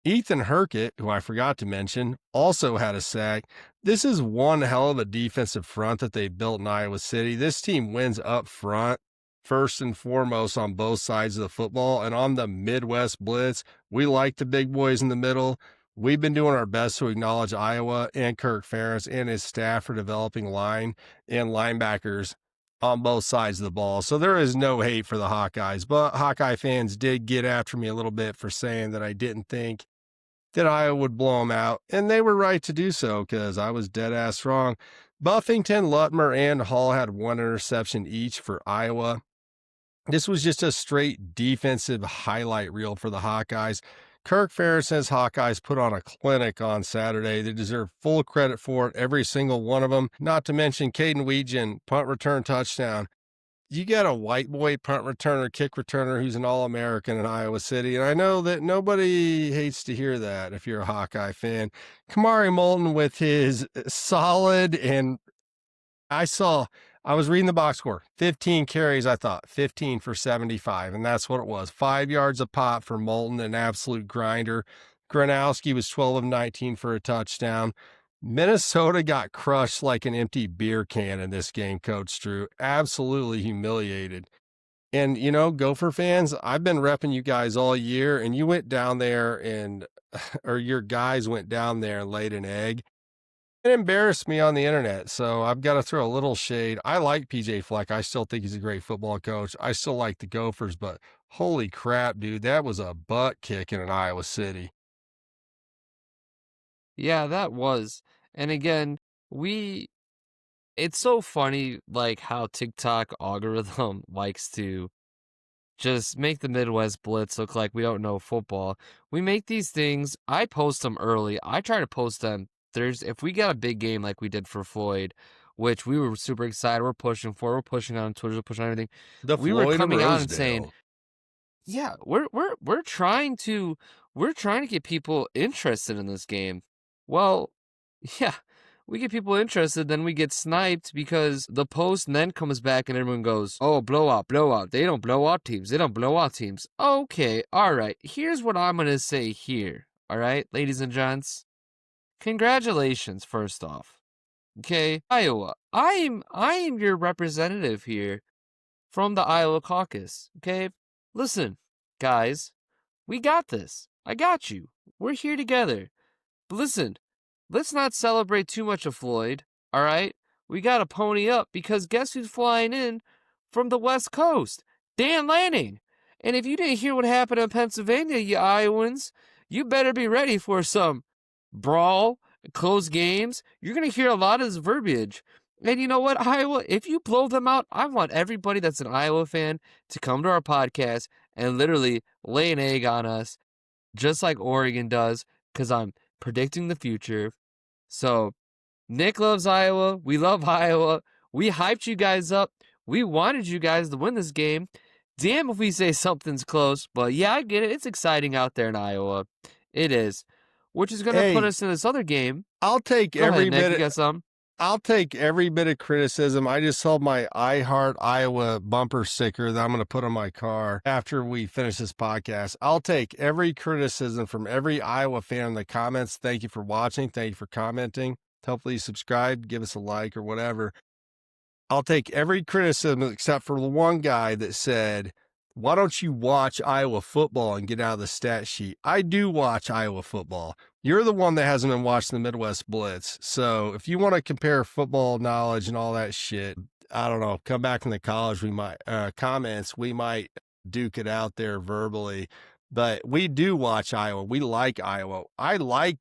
Ethan Herkett, who I forgot to mention, also had a sack. This is one hell of a defensive front that they built in Iowa City. This team wins up front, first and foremost, on both sides of the football. And on the Midwest Blitz, we like the big boys in the middle. We've been doing our best to acknowledge Iowa and Kirk Ferentz and his staff for developing line and linebackers on both sides of the ball. So there is no hate for the Hawkeyes, but Hawkeye fans did get after me a little bit for saying that I didn't think that Iowa would blow them out, and they were right to do so because I was dead ass wrong. Buffington, Lutmer, and Hall had 1 interception each for Iowa. This was just a straight defensive highlight reel for the Hawkeyes. Kirk Ferentz says Hawkeyes put on a clinic on Saturday. They deserve full credit for it, every single one of them. Not to mention Caden Weegan, punt return touchdown. You got a white boy punt returner, kick returner who's an All-American in Iowa City. And I know that nobody hates to hear that if you're a Hawkeye fan. Kamari Moulton with his solid, and I was reading the box score, 15 carries, I thought, 15 for 75. And that's what it was. 5 yards a pop for Moulton, an absolute grinder. Gronowski was 12 of 19 for a touchdown. Minnesota got crushed like an empty beer can in this game, Coach Drew. Absolutely humiliated. And, Gopher fans, I've been repping you guys all year, and you went down there or your guys went down there and laid an egg. It embarrassed me on the internet, so I've got to throw a little shade. I like PJ Fleck. I still think he's a great football coach. I still like the Gophers, but holy crap, dude, that was a butt kick in Iowa City. Yeah, that was. And again, it's so funny, like how TikTok algorithm likes to just make the Midwest Blitz look like we don't know football. We make these things, I post them early. I try to post them Thursday. If we got a big game like we did for Floyd, which we were super excited, we're pushing on Twitter, we're pushing on everything. We were coming out and saying, yeah, we're trying to get people interested in this game. Well, yeah, we get people interested, then we get sniped because the post then comes back and everyone goes, oh, blowout. They don't blow out teams. Okay, all right. Here's what I'm going to say here. All right, ladies and gents. Congratulations, first off. Okay, Iowa. I am your representative here from the Iowa caucus. Okay, listen, guys, we got this. I got you. We're here together. But listen, let's not celebrate too much of Floyd, all right? We got to pony up because guess who's flying in from the West Coast? Dan Lanning. And if you didn't hear what happened in Pennsylvania, you Iowans, you better be ready for some brawl, close games. You're going to hear a lot of this verbiage. And you know what, Iowa? If you blow them out, I want everybody that's an Iowa fan to come to our podcast and literally lay an egg on us, just like Oregon does, because I'm predicting the future. So, Nick loves Iowa. We love Iowa. We hyped you guys up. We wanted you guys to win this game. Damn if we say something's close, but yeah, I get it. It's exciting out there in Iowa. It is. Which is going to put us in this other game. I'll take Go every ahead, Nick, bit. you got some? I'll take every bit of criticism. I just sold my I Heart Iowa bumper sticker that I'm going to put on my car after we finish this podcast. I'll take every criticism from every Iowa fan in the comments. Thank you for watching. Thank you for commenting. Hopefully you subscribe, give us a like or whatever. I'll take every criticism except for the one guy that said, why don't you watch Iowa football and get out of the stat sheet? I do watch Iowa football. You're the one that hasn't been watching the Midwest Blitz. So if you want to compare football knowledge and all that shit, I don't know, come back in the comments. We might duke it out there verbally. But we do watch Iowa. We like Iowa. I like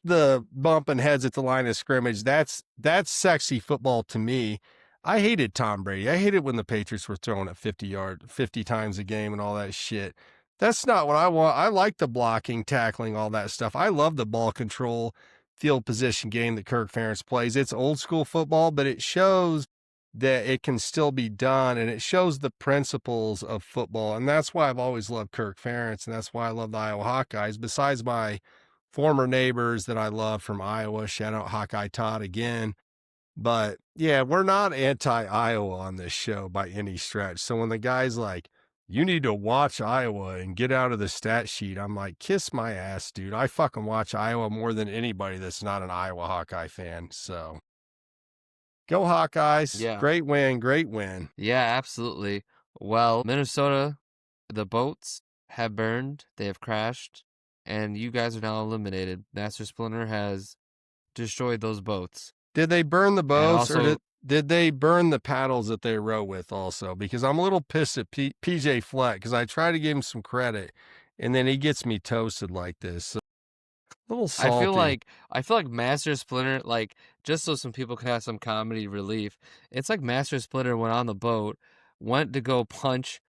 the bumping heads at the line of scrimmage. That's sexy football to me. I hated Tom Brady. I hated when the Patriots were throwing it 50 times a game and all that shit. That's not what I want. I like the blocking, tackling, all that stuff. I love the ball control, field position game that Kirk Ferentz plays. It's old school football, but it shows that it can still be done, and it shows the principles of football. And that's why I've always loved Kirk Ferentz, and that's why I love the Iowa Hawkeyes. Besides my former neighbors that I love from Iowa, shout out Hawkeye Todd again. But yeah, we're not anti-Iowa on this show by any stretch. So when the guy's like, you need to watch Iowa and get out of the stat sheet, I'm like, kiss my ass, dude. I fucking watch Iowa more than anybody that's not an Iowa Hawkeye fan. So go Hawkeyes. Yeah. Great win. Great win. Yeah, absolutely. Well, Minnesota, the boats have burned, they have crashed, and you guys are now eliminated. Master Splinter has destroyed those boats. Did they burn the boats, also- or did they burn the paddles that they row with also? Because I'm a little pissed at PJ Fleck, because I try to give him some credit, and then he gets me toasted like this. So, a little salty. I feel like Master Splinter, like, just so some people can have some comedy relief, it's like Master Splinter went on the boat, went to go punch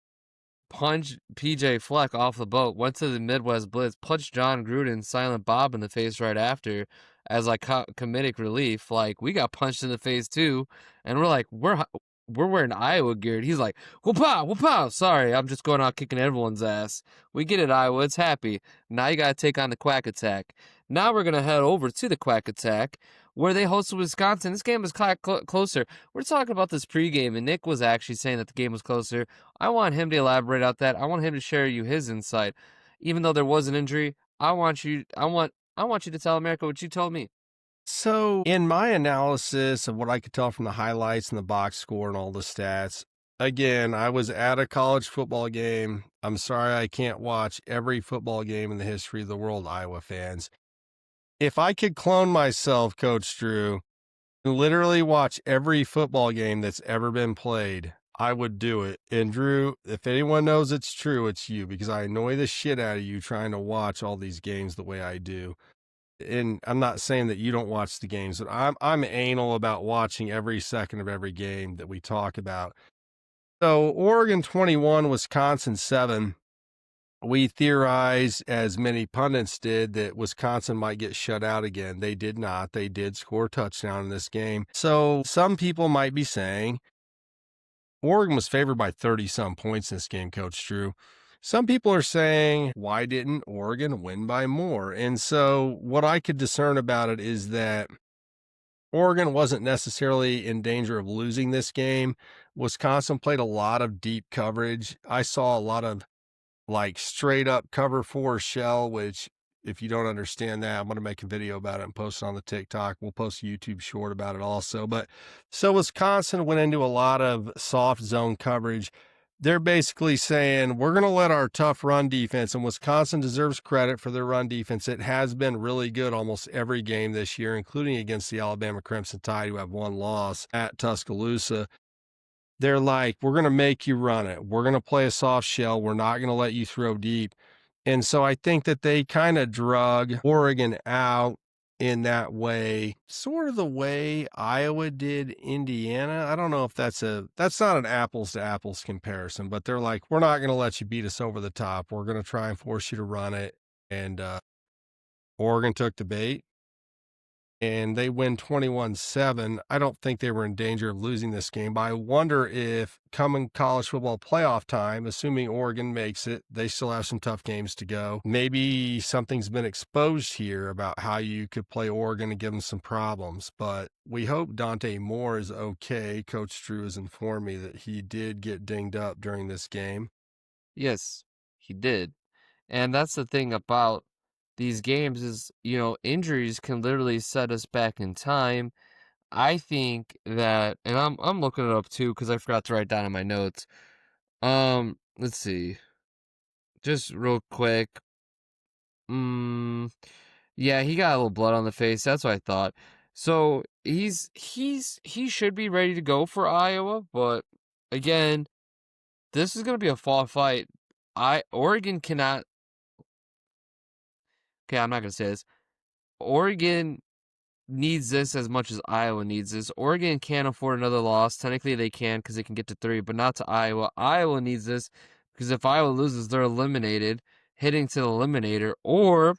PJ Fleck off the boat, went to the Midwest Blitz, punched John Gruden, Silent Bob in the face right after as like comedic relief. Like, we got punched in the face too, and we're like, we're wearing Iowa gear. And he's like, whoop-pow, whoop-pow. Sorry, I'm just going out kicking everyone's ass. We get it, Iowa. It's happy. Now you got to take on the Quack Attack. Now we're going to head over to the Quack Attack, where they hosted Wisconsin. This game was closer. We're talking about this pregame, and Nick was actually saying that the game was closer. I want him to elaborate out that. I want him to share you his insight. Even though there was an injury, I want you to tell America what you told me. So, in my analysis of what I could tell from the highlights and the box score and all the stats, again, I was at a college football game. I'm sorry I can't watch every football game in the history of the world, Iowa fans. If I could clone myself, Coach Drew, and literally watch every football game that's ever been played, I would do it. And Drew, if anyone knows it's true, it's you, because I annoy the shit out of you trying to watch all these games the way I do. And I'm not saying that you don't watch the games, but I'm anal about watching every second of every game that we talk about. So Oregon 21, Wisconsin 7. We theorized, as many pundits did, that Wisconsin might get shut out again. They did not. They did score a touchdown in this game. So some people might be saying Oregon was favored by 30-some points in this game, Coach Drew. Some people are saying, why didn't Oregon win by more? And so what I could discern about it is that Oregon wasn't necessarily in danger of losing this game. Wisconsin played a lot of deep coverage. I saw a lot of like straight up cover 4 shell, which if you don't understand that, I'm going to make a video about it and post it on the TikTok. We'll post a YouTube short about it also. But so Wisconsin went into a lot of soft zone coverage. They're basically saying, we're going to let our tough run defense, and Wisconsin deserves credit for their run defense. It has been really good almost every game this year, including against the Alabama Crimson Tide, who have one loss at Tuscaloosa. They're like, we're going to make you run it. We're going to play a soft shell. We're not going to let you throw deep. And so I think that they kind of drug Oregon out in that way, sort of the way Iowa did Indiana. I don't know if that's not an apples to apples comparison, but they're like, we're not going to let you beat us over the top. We're going to try and force you to run it. And Oregon took the bait. and they win 21-7. I don't think they were in danger of losing this game, but I wonder if coming college football playoff time, assuming Oregon makes it, they still have some tough games to go. Maybe something's been exposed here about how you could play Oregon and give them some problems, but we hope Dante Moore is okay. Coach Drew has informed me that he did get dinged up during this game. Yes, he did. And that's the thing about these games is, injuries can literally set us back in time. I think that, and I'm looking it up too because I forgot to write down in my notes. Let's see, just real quick. Yeah, he got a little blood on the face. That's what I thought. So he should be ready to go for Iowa, but again, this is gonna be a fall fight. Oregon cannot. Okay, I'm not gonna say this. Oregon needs this as much as Iowa needs this. Oregon can't afford another loss. Technically, they can because they can get to 3, but not to Iowa. Iowa needs this because if Iowa loses, they're eliminated, heading to the eliminator, or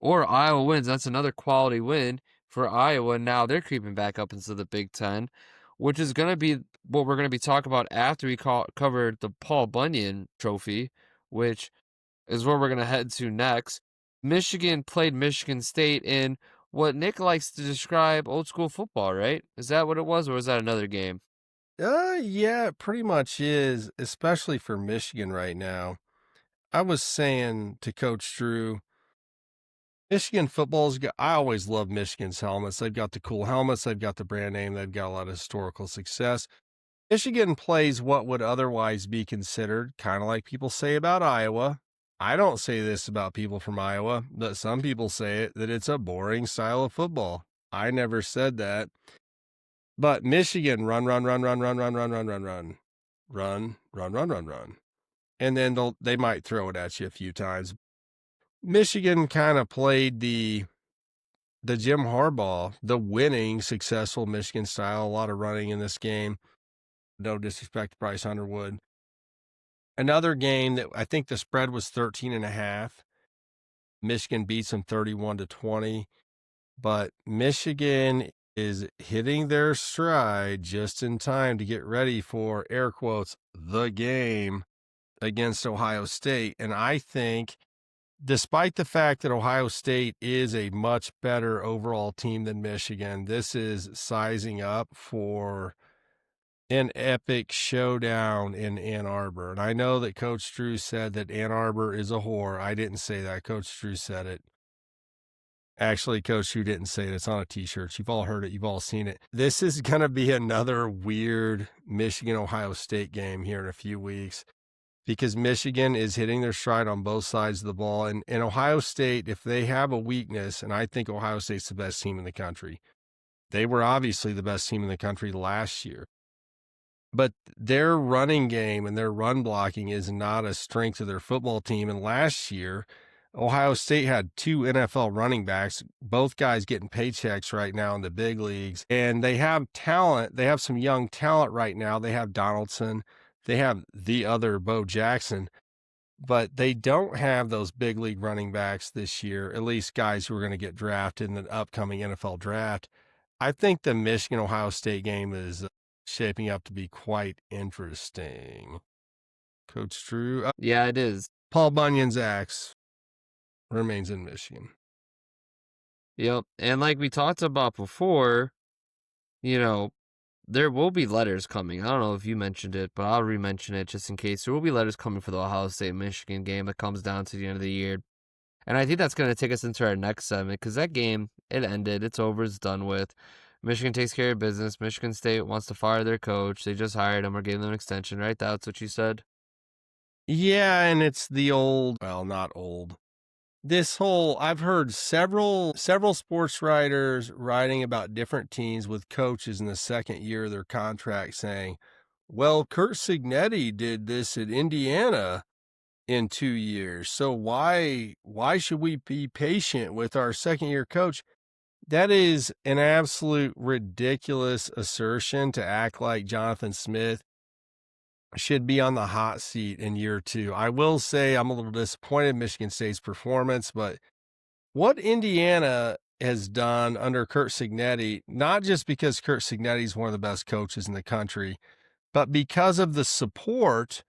Iowa wins. That's another quality win for Iowa. Now they're creeping back up into the Big Ten, which is going to be what we're going to be talking about after we cover the Paul Bunyan Trophy, which is where we're going to head to next. Michigan played Michigan State in what Nick likes to describe old school football, right? Is that what it was, or was that another game? Yeah, it pretty much is, especially for Michigan right now. I was saying to Coach Drew, Michigan football's got, I always love Michigan's helmets. They've got the cool helmets, they've got the brand name, they've got a lot of historical success. Michigan plays what would otherwise be considered, kind of like people say about Iowa. I don't say this about people from Iowa, but some people say it, that it's a boring style of football. I never said that. But Michigan run. And then they might throw it at you a few times. Michigan kind of played the Jim Harbaugh, the winning, successful Michigan style, a lot of running in this game. No disrespect to Bryce Underwood. Another game that I think the spread was 13.5. Michigan beats them 31-20. But Michigan is hitting their stride just in time to get ready for, air quotes, the game against Ohio State. And I think, despite the fact that Ohio State is a much better overall team than Michigan, this is sizing up for an epic showdown in Ann Arbor. And I know that Coach Drew said that Ann Arbor is a whore. I didn't say that. Coach Drew said it. Actually, Coach Drew didn't say it. It's on a t-shirt. You've all heard it. You've all seen it. This is going to be another weird Michigan-Ohio State game here in a few weeks because Michigan is hitting their stride on both sides of the ball. And Ohio State, if they have a weakness, and I think Ohio State's the best team in the country. They were obviously the best team in the country last year. But their running game and their run blocking is not a strength of their football team. And last year, Ohio State had 2 NFL running backs, both guys getting paychecks right now in the big leagues. And they have talent. They have some young talent right now. They have Donaldson. They have the other Bo Jackson. But they don't have those big league running backs this year, at least guys who are going to get drafted in the upcoming NFL draft. I think the Michigan-Ohio State game is shaping up to be quite interesting. Coach Drew? Yeah, it is. Paul Bunyan's axe remains in Michigan. Yep. And like we talked about before, there will be letters coming. I don't know if you mentioned it, but I'll re-mention it just in case. There will be letters coming for the Ohio State-Michigan game that comes down to the end of the year. And I think that's going to take us into our next segment because that game, it ended. It's over. It's done with. Michigan takes care of business. Michigan State wants to fire their coach. They just hired him or gave them an extension, right? That's what you said? Yeah, and it's the old, well, not old. I've heard several sports writers writing about different teams with coaches in the second year of their contract saying, well, Curt Cignetti did this at Indiana in 2 years. So why should we be patient with our second year coach? That is an absolute ridiculous assertion to act like Jonathan Smith should be on the hot seat in year 2. I will say I'm a little disappointed in Michigan State's performance, but what Indiana has done under Curt Cignetti, not just because Curt Cignetti is one of the best coaches in the country, but because of the support,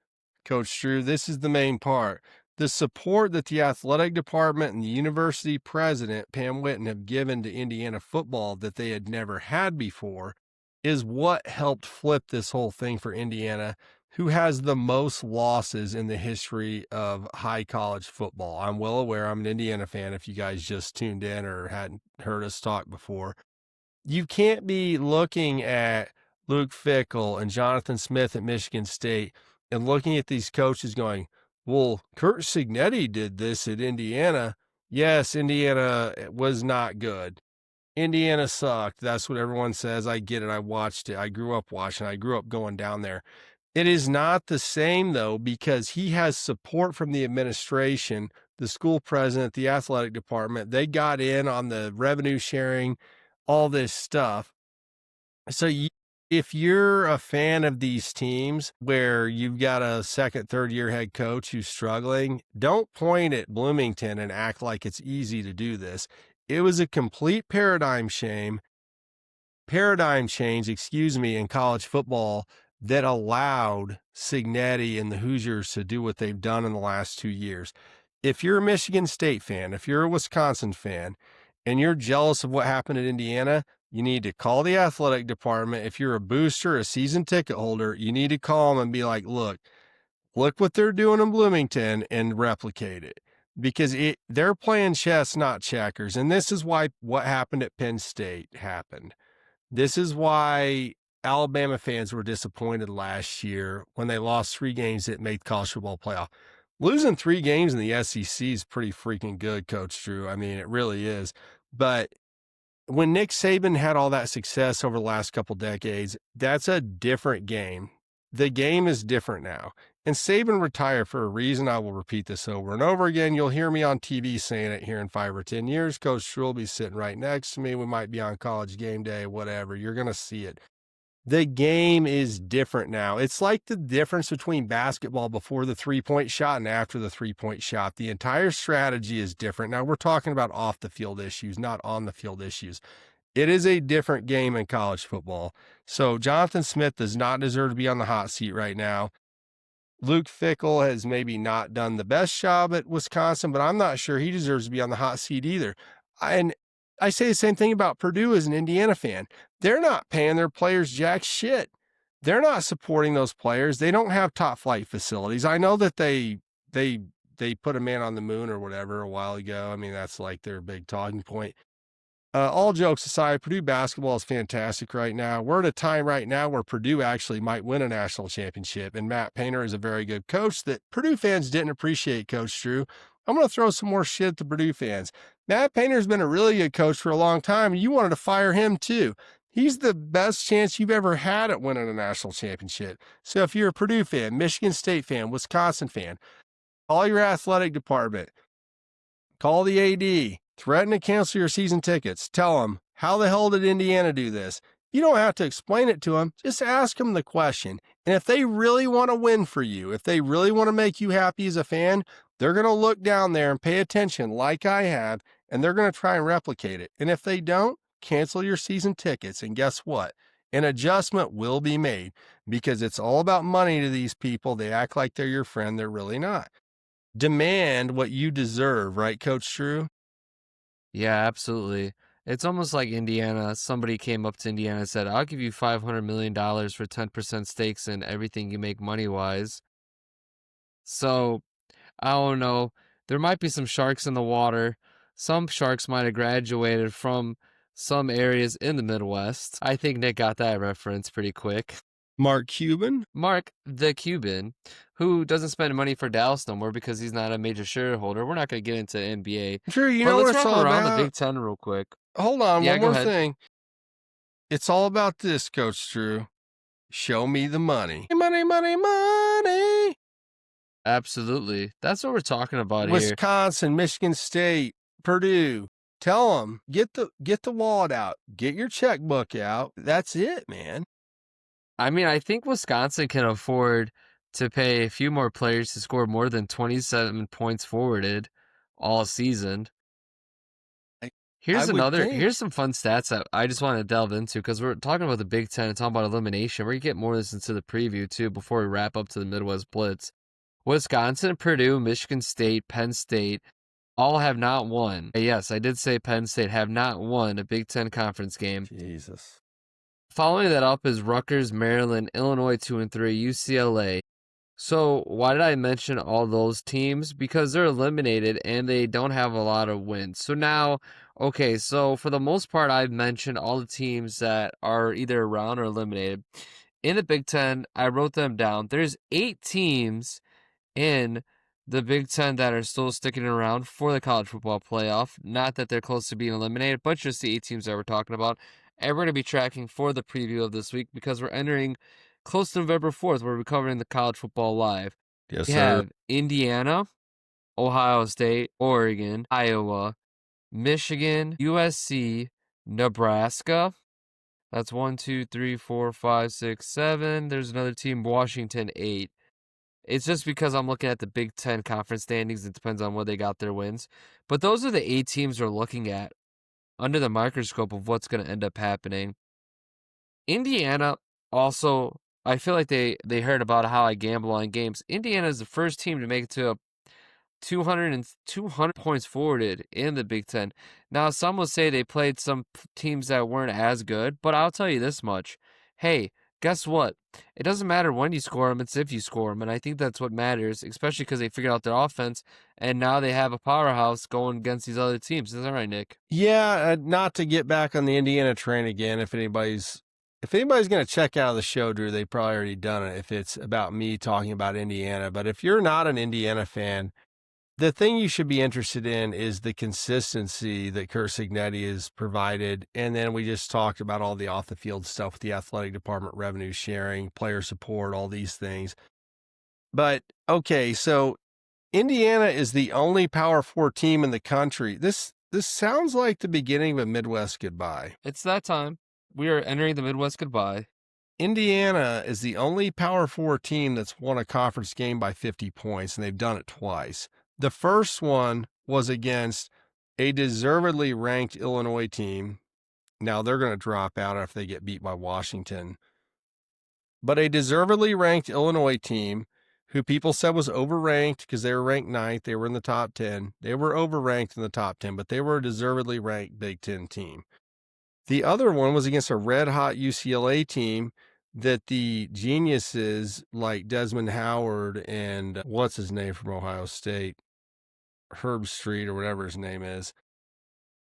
Coach Drew, this is the main part. The support that the athletic department and the university president, Pam Whitten, have given to Indiana football that they had never had before is what helped flip this whole thing for Indiana, who has the most losses in the history of high college football. I'm well aware. I'm an Indiana fan if you guys just tuned in or hadn't heard us talk before. You can't be looking at Luke Fickell and Jonathan Smith at Michigan State and looking at these coaches going, well, Curt Cignetti did this at Indiana. Yes, Indiana was not good. Indiana sucked. That's what everyone says. I get it. I watched it. I grew up watching. I grew up going down there. It is not the same, though, because he has support from the administration, the school president, the athletic department. They got in on the revenue sharing, all this stuff. So if you're a fan of these teams where you've got a second, third year head coach who's struggling, don't point at Bloomington and act like it's easy to do this. It was a complete paradigm change, in college football that allowed Cignetti and the Hoosiers to do what they've done in the last 2 years. If you're a Michigan State fan, if you're a Wisconsin fan, and you're jealous of what happened at Indiana, you need to call the athletic department. If you're a booster, a season ticket holder, you need to call them and be like, look what they're doing in Bloomington and replicate it. Because they're playing chess, not checkers. And this is why what happened at Penn State happened. This is why Alabama fans were disappointed last year when they lost 3 games that made college football playoff. Losing 3 games in the SEC is pretty freaking good, Coach Drew. I mean, it really is. But when Nick Saban had all that success over the last couple decades, that's a different game. The game is different now. And Saban retired for a reason. I will repeat this over and over again. You'll hear me on TV saying it here in 5 or 10 years. Coach Drew will be sitting right next to me. We might be on College Game Day, whatever. You're going to see it. The game is different now. It's like the difference between basketball before the three-point shot and after the three-point shot. The entire strategy is different. Now, we're talking about off-the-field issues, not on-the-field issues. It is a different game in college football. So Jonathan Smith does not deserve to be on the hot seat right now. Luke Fickell has maybe not done the best job at Wisconsin, but I'm not sure he deserves to be on the hot seat either. And I say the same thing about Purdue as an Indiana fan. They're not paying their players jack shit. They're not supporting those players. They don't have top flight facilities. I know that they put a man on the moon or whatever a while ago. I mean, that's like their big talking point. All jokes aside, Purdue basketball is fantastic right now. We're at a time right now where Purdue actually might win a national championship, and Matt Painter is a very good coach that Purdue fans didn't appreciate, Coach Drew. I'm going to throw some more shit at the Purdue fans. Matt Painter's been a really good coach for a long time, and you wanted to fire him too. He's the best chance you've ever had at winning a national championship. So if you're a Purdue fan, Michigan State fan, Wisconsin fan, call your athletic department, call the AD, threaten to cancel your season tickets. Tell them, how the hell did Indiana do this? You don't have to explain it to them. Just ask them the question. And if they really want to win for you, if they really want to make you happy as a fan, they're going to look down there and pay attention like I have, and they're going to try and replicate it. And if they don't, cancel your season tickets. And guess what? An adjustment will be made because it's all about money to these people. They act like they're your friend. They're really not. Demand what you deserve, right, Coach Drew? Yeah, absolutely. It's almost like Indiana. Somebody came up to Indiana and said, I'll give you $500 million for 10% stakes in everything you make money-wise. So, I don't know. There might be some sharks in the water. Some sharks might have graduated from some areas in the Midwest. I think Nick got that reference pretty quick. Mark Cuban? Mark the Cuban, who doesn't spend money for Dallas no more because he's not a major shareholder. We're not going to get into NBA. Drew, you know what let's it's wrap all around about? the Big Ten real quick. Hold on, Yeah, one go more ahead. thing. It's all about this, Coach Drew. Show me the money. Money, money, money. Absolutely. That's what we're talking about here. Wisconsin, Michigan State, Purdue. Tell them, get the wallet out. Get your checkbook out. That's it, man. I mean, I think Wisconsin can afford to pay a few more players to score more than 27 points forwarded all season. Here's some fun stats that I just want to delve into because we're talking about the Big Ten and talking about elimination. We're going to get more of this into the preview too before we wrap up to the Midwest Blitz. Wisconsin, Purdue, Michigan State, Penn State all have not won. Yes, I did say Penn State have not won a Big Ten conference game. Jesus. Following that up is Rutgers, Maryland, Illinois 2 and 3, UCLA. So why did I mention all those teams? Because they're eliminated and they don't have a lot of wins. So now, okay, so for the most part, I've mentioned all the teams that are either around or eliminated. In the Big Ten, I wrote them down. There's 8 teams in the Big Ten that are still sticking around for the college football playoff. Not that they're close to being eliminated, but just the 8 teams that we're talking about. And we're going to be tracking for the preview of this week because we're entering close to November 4th, where we're covering the college football live. Yes, We sir. have Indiana, Ohio State, Oregon, Iowa, Michigan, USC, Nebraska. That's 1, 2, 3, 4, 5, 6, 7. There's another team, Washington, 8. It's just because I'm looking at the Big Ten conference standings. It depends on where they got their wins. But those are the 8 teams we're looking at under the microscope of what's going to end up happening. Indiana also, I feel like they heard about how I gamble on games. Indiana is the first team to make it to 200 points forwarded in the Big Ten. Now, some will say they played some teams that weren't as good, but I'll tell you this much. Hey, guess what? It doesn't matter when you score them, it's if you score them, and I think that's what matters, especially because they figured out their offense, and now they have a powerhouse going against these other teams. Is that right, Nick? Yeah, not to get back on the Indiana train again. If anybody's going to check out of the show, Drew, they've probably already done it if it's about me talking about Indiana. But if you're not an Indiana fan, the thing you should be interested in is the consistency that Curt Cignetti has provided. And then we just talked about all the off-the-field stuff with the athletic department, revenue sharing, player support, all these things. But, okay, so Indiana is the only Power 4 team in the country. This sounds like the beginning of a Midwest goodbye. It's that time. We are entering the Midwest goodbye. Indiana is the only Power 4 team that's won a conference game by 50 points, and they've done it twice. The first one was against a deservedly ranked Illinois team. Now they're going to drop out after they get beat by Washington. But a deservedly ranked Illinois team who people said was overranked because they were ranked 9th. They were in the top 10. They were overranked in the top 10, but they were a deservedly ranked Big Ten team. The other one was against a red-hot UCLA team that the geniuses like Desmond Howard and what's his name from Ohio State, Herb Street or whatever his name is,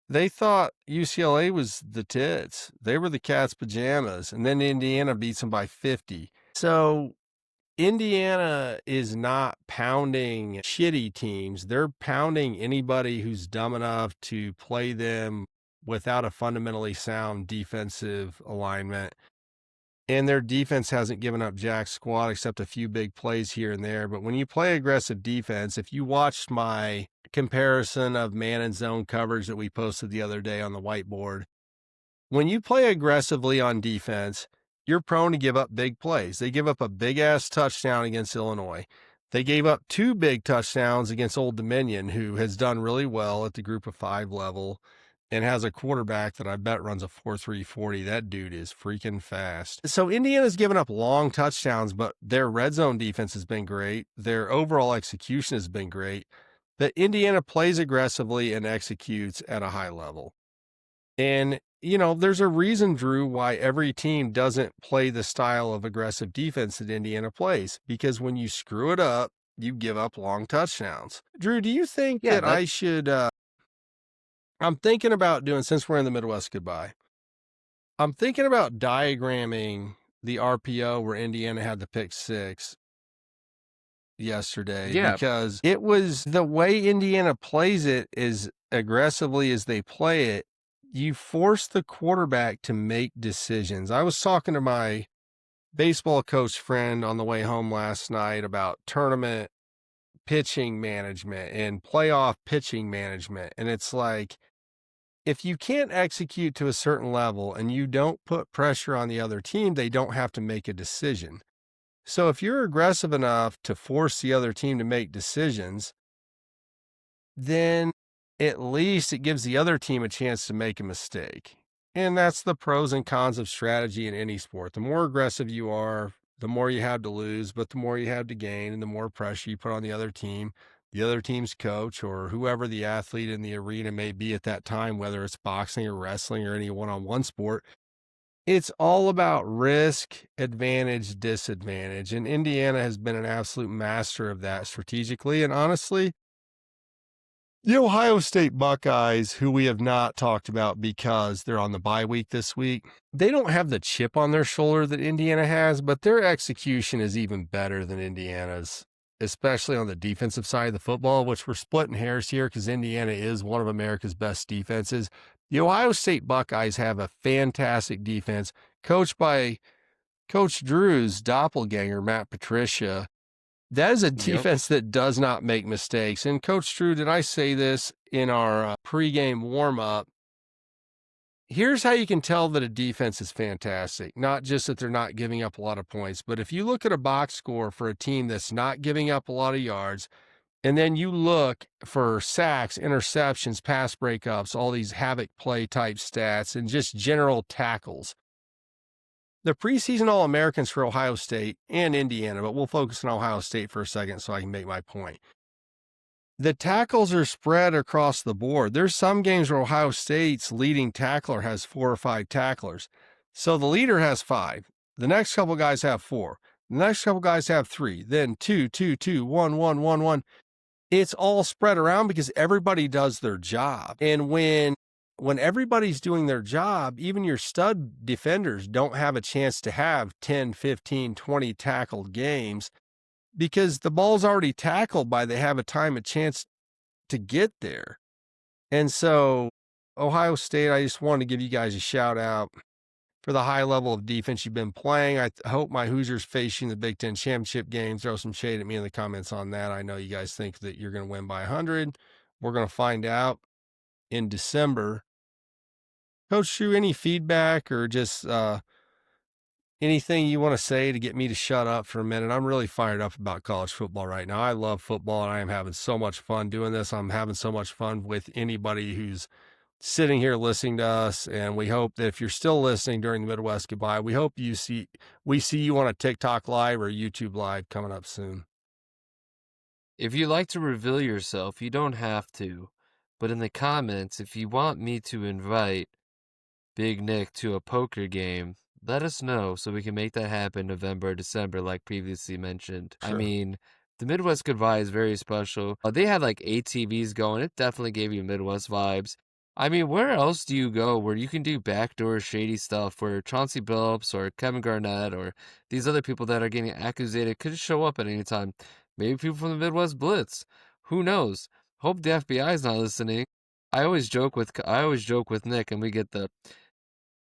they thought UCLA was the tits. They were the cat's pajamas. And then Indiana beats them by 50. So Indiana is not pounding shitty teams. They're pounding anybody who's dumb enough to play them without a fundamentally sound defensive alignment. And their defense hasn't given up jack squat except a few big plays here and there. But when you play aggressive defense, if you watched my comparison of man and zone coverage that we posted the other day on the whiteboard, when you play aggressively on defense, you're prone to give up big plays. They give up a big-ass touchdown against Illinois. They gave up 2 big touchdowns against Old Dominion, who has done really well at the group of 5 level and has a quarterback that I bet runs a 4.3 40. That dude is freaking fast. So Indiana's given up long touchdowns, but their red zone defense has been great. Their overall execution has been great. But Indiana plays aggressively and executes at a high level. And, you know, there's a reason, Drew, why every team doesn't play the style of aggressive defense that Indiana plays. Because when you screw it up, you give up long touchdowns. Drew, do you think that I should... I'm thinking about doing, since we're in the Midwest goodbye, I'm thinking about diagramming the RPO where Indiana had the pick 6 yesterday. Yeah. Because it was the way Indiana plays it as aggressively as they play it. You force the quarterback to make decisions. I was talking to my baseball coach friend on the way home last night about tournament pitching management and playoff pitching management. And it's like, if you can't execute to a certain level and you don't put pressure on the other team, they don't have to make a decision. So if you're aggressive enough to force the other team to make decisions, then at least it gives the other team a chance to make a mistake. And that's the pros and cons of strategy in any sport. The more aggressive you are, the more you have to lose, but the more you have to gain, and the more pressure you put on the other team's coach, or whoever the athlete in the arena may be at that time, whether it's boxing or wrestling or any one-on-one sport. It's all about risk, advantage, disadvantage. And Indiana has been an absolute master of that strategically. And honestly, the Ohio State Buckeyes, who we have not talked about because they're on the bye week this week, they don't have the chip on their shoulder that Indiana has, but their execution is even better than Indiana's, especially on the defensive side of the football, which we're splitting hairs here because Indiana is one of America's best defenses. The Ohio State Buckeyes have a fantastic defense coached by Coach Drew's doppelganger, Matt Patricia. That is a defense that does not make mistakes. And Coach Drew, did I say this in our pregame warm-up? Here's how you can tell that a defense is fantastic. Not just that they're not giving up a lot of points, but if you look at a box score for a team that's not giving up a lot of yards, and then you look for sacks, interceptions, pass breakups, all these havoc play type stats, and just general tackles. The preseason All-Americans for Ohio State and Indiana, but we'll focus on Ohio State for a second so I can make my point. The tackles are spread across the board. There's some games where Ohio State's leading tackler has 4 or 5 tacklers. So the leader has 5. The next couple guys have 4. The next couple guys have 3. Then 2, 2, 2, 1, 1, 1, 1. It's all spread around because everybody does their job. And when everybody's doing their job, even your stud defenders don't have a chance to have 10, 15, 20 tackled games because the ball's already tackled by they have a chance to get there. And so Ohio State, I just wanted to give you guys a shout out for the high level of defense you've been playing. I hope my Hoosiers face you in the Big Ten championship game. Throw some shade at me in the comments on that. I know you guys think that you're going to win by 100. We're going to find out in December. Coach Drew, any feedback or just anything you want to say to get me to shut up for a minute? I'm really fired up about college football right now. I love football, and I am having so much fun doing this. I'm having so much fun with anybody who's sitting here listening to us, and we hope that if you're still listening during the Midwest Goodbye, we hope we see you on a TikTok Live or YouTube Live coming up soon. If you like to reveal yourself, you don't have to. But in the comments, if you want me to invite Big Nick to a poker game, let us know so we can make that happen November or December like previously mentioned. Sure. I mean, the Midwest Goodbye is very special. They had like ATVs going. It definitely gave you Midwest vibes. I mean, where else do you go where you can do backdoor shady stuff where Chauncey Billups or Kevin Garnett or these other people that are getting accusated could show up at any time? Maybe people from the Midwest Blitz. Who knows? Hope the FBI is not listening. I always joke with Nick, and we get the,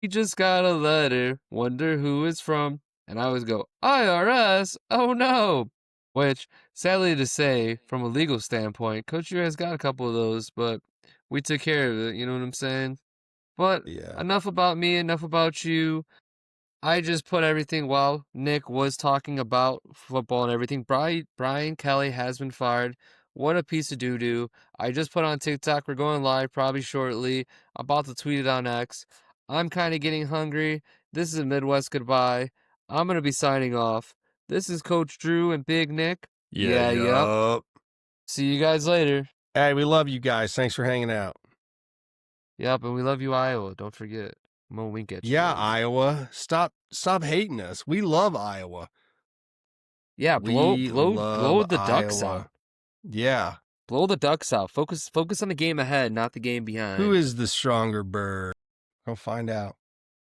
"He just got a letter, wonder who it's from," and I always go, "IRS, oh no," which, sadly to say, from a legal standpoint, Coach Drew has got a couple of those, but we took care of it, you know what I'm saying? But Yeah. Enough about me, enough about you. I just put everything while Nick was talking about football and everything. Brian Kelly has been fired. What a piece of doo-doo. I just put on TikTok. We're going live probably shortly. I'm about to tweet it on X. I'm kind of getting hungry. This is a Midwest Goodbye. I'm going to be signing off. This is Coach Drew and Big Nick. Yep. See you guys later. Hey, we love you guys. Thanks for hanging out. Yep, and we love you, Iowa. Don't forget. I'm going to wink at you. Yeah, Iowa. Stop hating us. We love Iowa. Yeah, blow the Ducks Iowa. out. Yeah. Blow the Ducks out. Focus on the game ahead, not the game behind. Who is the stronger bird? I'll find out.